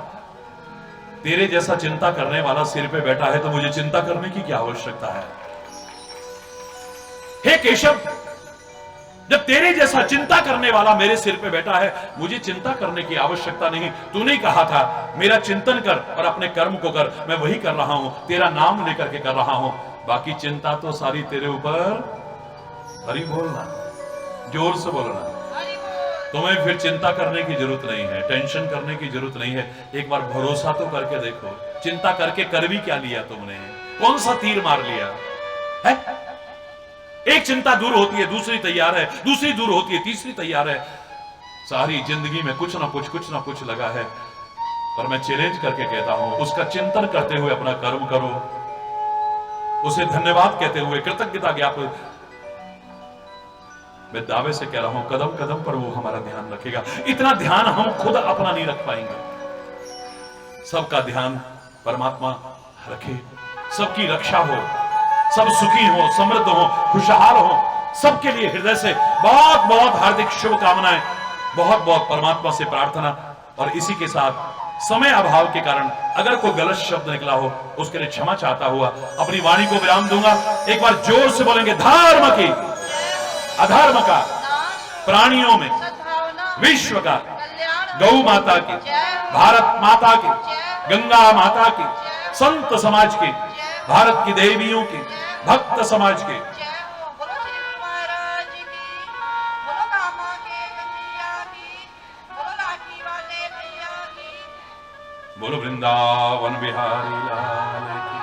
तेरे जैसा चिंता करने वाला सिर पे बैठा है तो मुझे चिंता करने की क्या आवश्यकता है? हे केशव, जब तेरे जैसा चिंता करने वाला मेरे सिर पे बैठा है, मुझे चिंता करने की आवश्यकता नहीं। तूने कहा था मेरा चिंतन कर और अपने कर्म को कर, मैं वही कर रहा हूं, तेरा नाम लेकर के कर रहा हूं। बाकी चिंता तो सारी तेरे ऊपर। हरि बोलना, जोर से बोलना। हरि बोल। तुम्हें फिर चिंता करने की जरूरत नहीं है, टेंशन करने की जरूरत नहीं है। एक बार भरोसा तो करके देखो। चिंता करके कर भी क्या लिया तुमने? कौन सा तीर मार लिया है? एक चिंता दूर होती है, दूसरी तैयार है, दूसरी दूर होती है, तीसरी तैयार है। सारी जिंदगी में कुछ ना कुछ लगा है। पर मैं चैलेंज करके कहता हूं, उसका चिंतन करते हुए अपना कर्म करो, उसे धन्यवाद कहते हुए कृतज्ञता ज्ञापन। मैं दावे से कह रहा हूं, कदम कदम पर वो हमारा ध्यान रखेगा। इतना ध्यान हम खुद अपना नहीं रख पाएंगे। सबका ध्यान परमात्मा रखे, सबकी रक्षा हो, सब सुखी हो, समृद्ध हो, खुशहाल हो। सबके लिए हृदय से बहुत बहुत हार्दिक शुभकामनाएं, बहुत बहुत परमात्मा से प्रार्थना। और इसी के साथ समय अभाव के कारण अगर कोई गलत शब्द निकला हो, उसके लिए क्षमा चाहता हुआ अपनी वाणी को विराम दूंगा। एक बार जोर से बोलेंगे, धर्म की, अधर्म का, प्राणियों में, सद्भावना, विश्व का, कल्याण, गौ माता की, भारत माता की, गंगा माता की, संत समाज की, भारत की देवियों की, भक्त समाज की। जय हो। बोलो श्री गुरु महाराज की, बोलो कामा के कन्हैया की, बोलो लाठी वाले भैया की। बोलो वृंदावन बिहारी लाल की।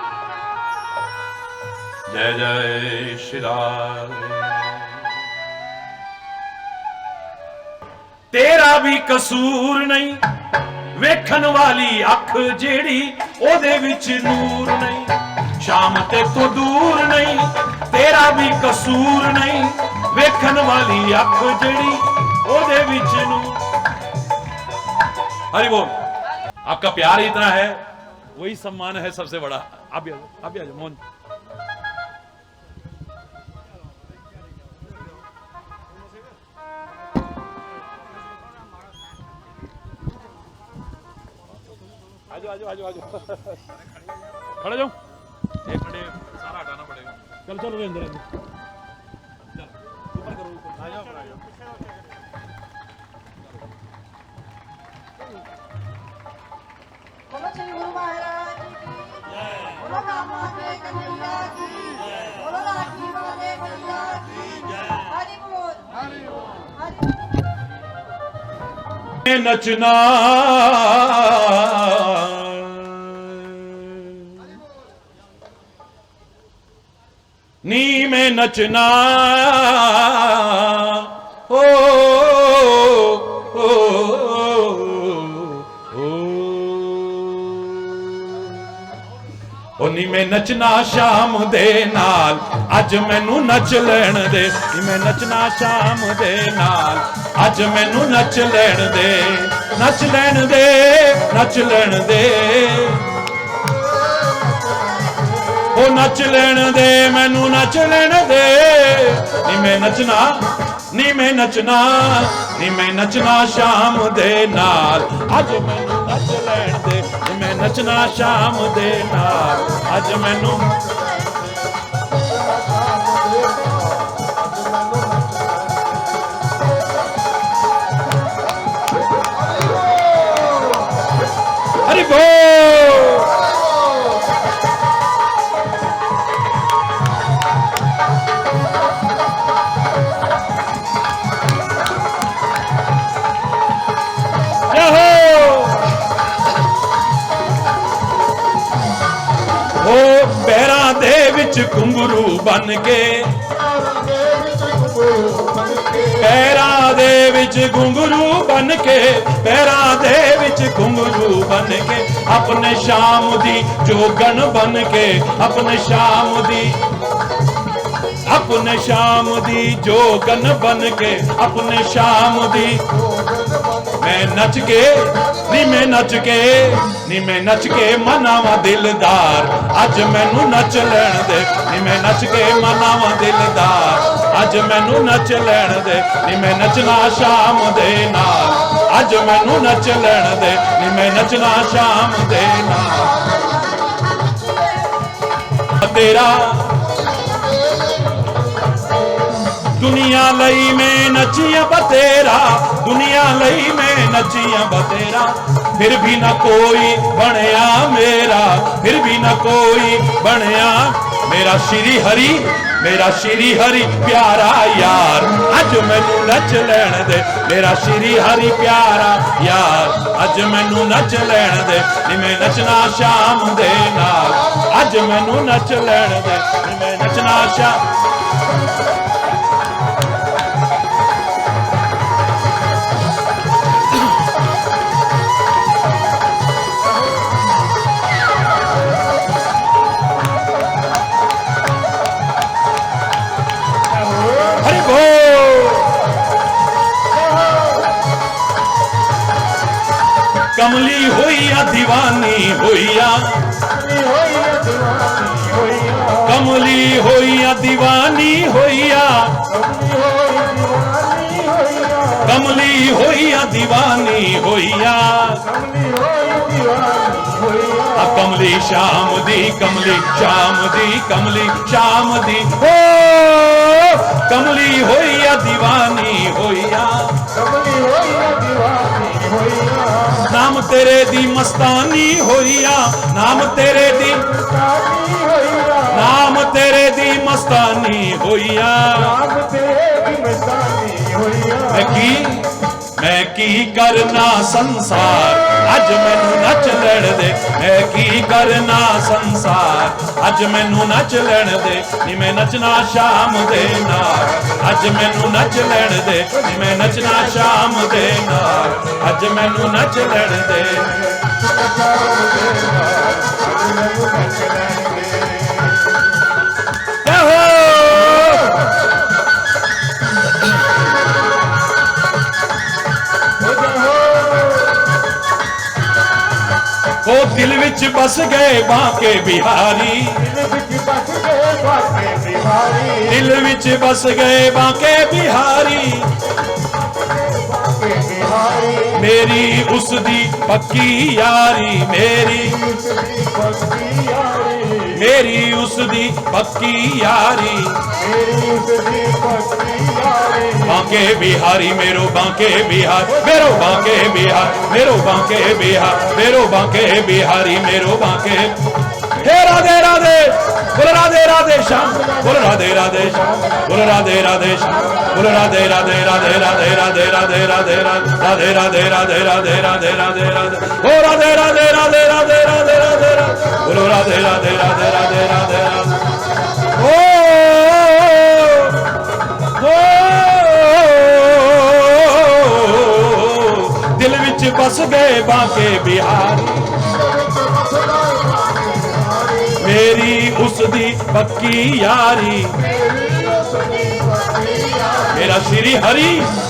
जय जय श्री राम। तेरा भी कसूर नहीं, वेखन वाली अख जेड़ी ओदे विच नूर नहीं। शाम ते तो दूर नहीं, तेरा भी कसूर नहीं, वेखन वाली अख जेड़ी ओदे विच नूर। हरि बोल। आपका प्यार ही इतना है, वही सम्मान है सबसे बड़ा। आप भी आ जाओ मोहन। आजो खड़े जाओ। एक मिनट, सारा हटाना पड़ेगा। चलो अंदर ऊपर करो, ऊपर आ जाओ। बोलो श्री गुरु महाराज की, बोलो कामा के कन्हैया की, बोलो लाठी वाले भैया की। हरि बोल। हरि बोल। नचना नी में नचना, ओ, ओ, ओ नी में नचना शाम दे नाल, अज मैनू नच लैण दे। नी में नचना शाम दे नाल, अज मैनू नच लैण दे। नच लैण दे, नच लैण दे, ओ नच लैण दे, मैनू नच लैण दे। नी मैं नचना, नी मैं नचना, नी मैं नचना शाम दे नाल, अज मैनू नच लैण दे। नी मैं नचना शाम दे नाल, अज मैनू। हरि बोल। पैरां दे विच घुंघरू बन के, पैरां दे विच घुंघरू बन के, पैरां दे विच घुंघरू बन के, अपने शाम दी जोगन बन के, अपने शाम दी, अपने शाम दी जोगन बन के, अपने शाम दी। मैं नच के, नी मैं नच के, नी मैं नच के मनावा दिलदार, अज मैनू नच लैण दे। नी मैं नच के मनावा दिलदार, अज मैनू नच लैण दे। नी मैं नचना शाम दे नाल, अज मैनू नच लैण दे। नी मैं नचना शाम दे नाल। तेरा दुनिया लई मैं नचिया बतेरा, दुनिया लई मैं नचिया बतेरा, फिर भी ना कोई बनया मेरा, फिर भी ना कोई बनया मेरा श्री हरि प्यारा यार अज मैनू नच लैण दे मेरा श्री हरि प्यारा यार अज मैनू नच लैण दे नी मैं नचना शाम दे नाल अज मैनू नच लैण दे नी मैं नचना शाम कमली होइया दीवानी होइया कमली होइया दीवानी होइया कमली होइया दीवानी होइया कमली शाम दी कमली शाम दी कमली शाम दी हो कमली होइया दीवानी होइया नाम तेरे दी मस्तानी होइया नाम तेरे दी मस्तानी होइया मैं की करना संसार अज मैनू नच लैण दे मैं की करना संसार अज मैनू नच लैण दे नी मैं नचना शाम दे नाल अज मैनू नच लैण दे नी मैं नचना शाम दे नाल अज मैनू नच लैण दे ओ दिल विच बस गए बांके बिहारी दिल विच बस गए बांके बिहारी मेरी उसदी पक्की यारी मेरी उसदी पक्की यारी बांके बिहारी मेरो बांके बिहार मेरो बांके बिहार मेरो बांके बिहार मेरो बांके बिहारी मेरो बांके हे राधे राधे बोल राधे राधे श्याम बोल राधे राधे श्याम बोल राधे राधे श्याम बोल राधे राधे राधे राधे राधे राधे राधे राधे राधे राधे राधे राधे राधे राधे ओ राधे राधे राधे राधे राधे राधे बोलो राधे राधे राधे राधे राधे राधे ओ दिल विच बस गए बांके बिहारी मेरी उसदी पक्की यारी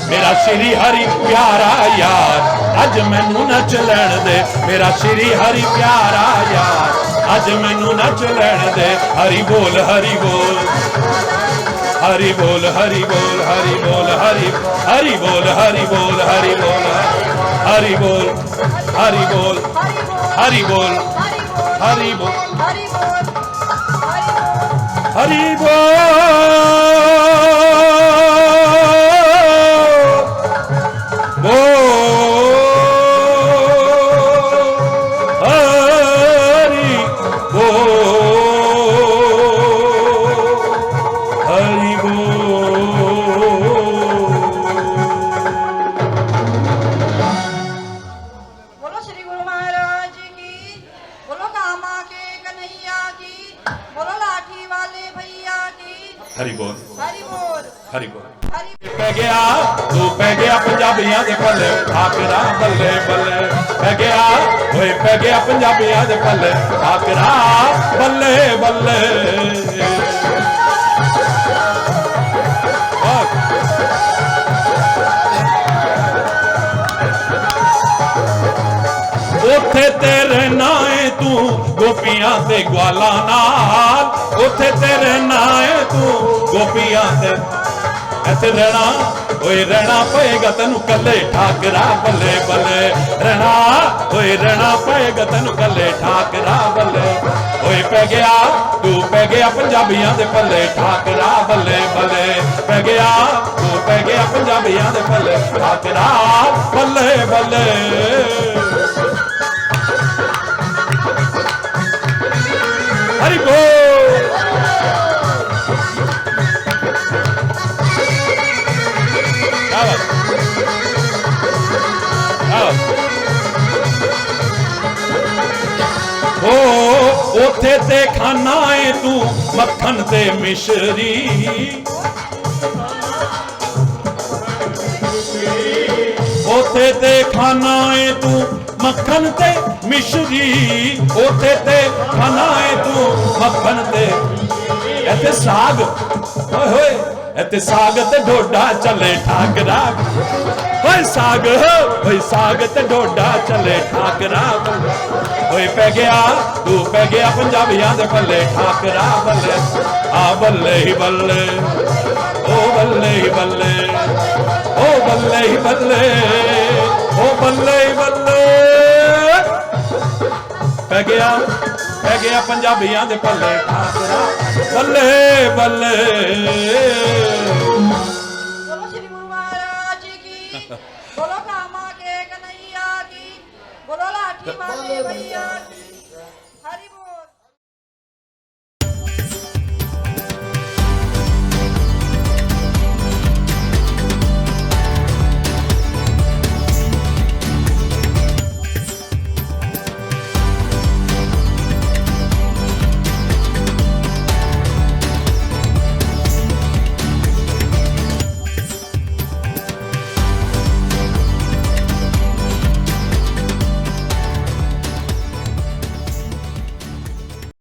मेरा श्री हरि प्यारा यार अज मैनू नच लैण दे मेरा श्री हरि प्यारा यार अज मैनू नच लैण दे हरि बोल हरि बोल हरि बोल हरि बोल हरि बोल हरि हरि बोल हरि बोल हरि बोल हरि बोल हरि बोल हरि बोल हरि बोल हरि बोल पै गया तू पै गया पंजाबियां दे पल्ले आकरा बल्ले बल्ले पै गया ओए पै गया पंजाबियां दे पल्ले आकरा बल्ले बल्ले उथे तेरे नाए तू गोपियां ते ग्वाला नाल उथे तेरे नाए तू गोपियां ते ऐसे रहना ओए रहना पएगा तेनू कल्ले ठाकरा बल्ले बल्ले रहना ओए रहना पएगा तेनू कल्ले ठाकरा बल्ले ओए पै गया तू पै गया पंजाबियां दे पल्ले ठाकरा बल्ले बल्ले पै गया तू पै गया पंजाबियां दे पल्ले ठाकरा बल्ले बल्ले हरि बोल क्या बात हो ओथे ते खाना है तू मक्खन ते मिश्री ओथे ते खाना है तू मक्खन ते मिश्री ओथे ते खाना है तू मक्खन ते एते साग होए होए एते साग ते ढोडा चले ठाकरा होए साग ते ढोडा चले ठाकरा होए पै गया तू पै गया पंजाबियां दे पल्ले ठाकरा बल्ले आ बल्ले ही बल्ले ओ बल्ले ही बल्ले ओ बल्ले ही बल्ले ओ बल्ले ही बल्ले पै गया पंजाबियां दे पल्ले ठाकरा बल्ले बल्ले बोलो श्री गुरु महाराज की बोलो कामा के कन्हैया की बोलो लाठी वाले भैया की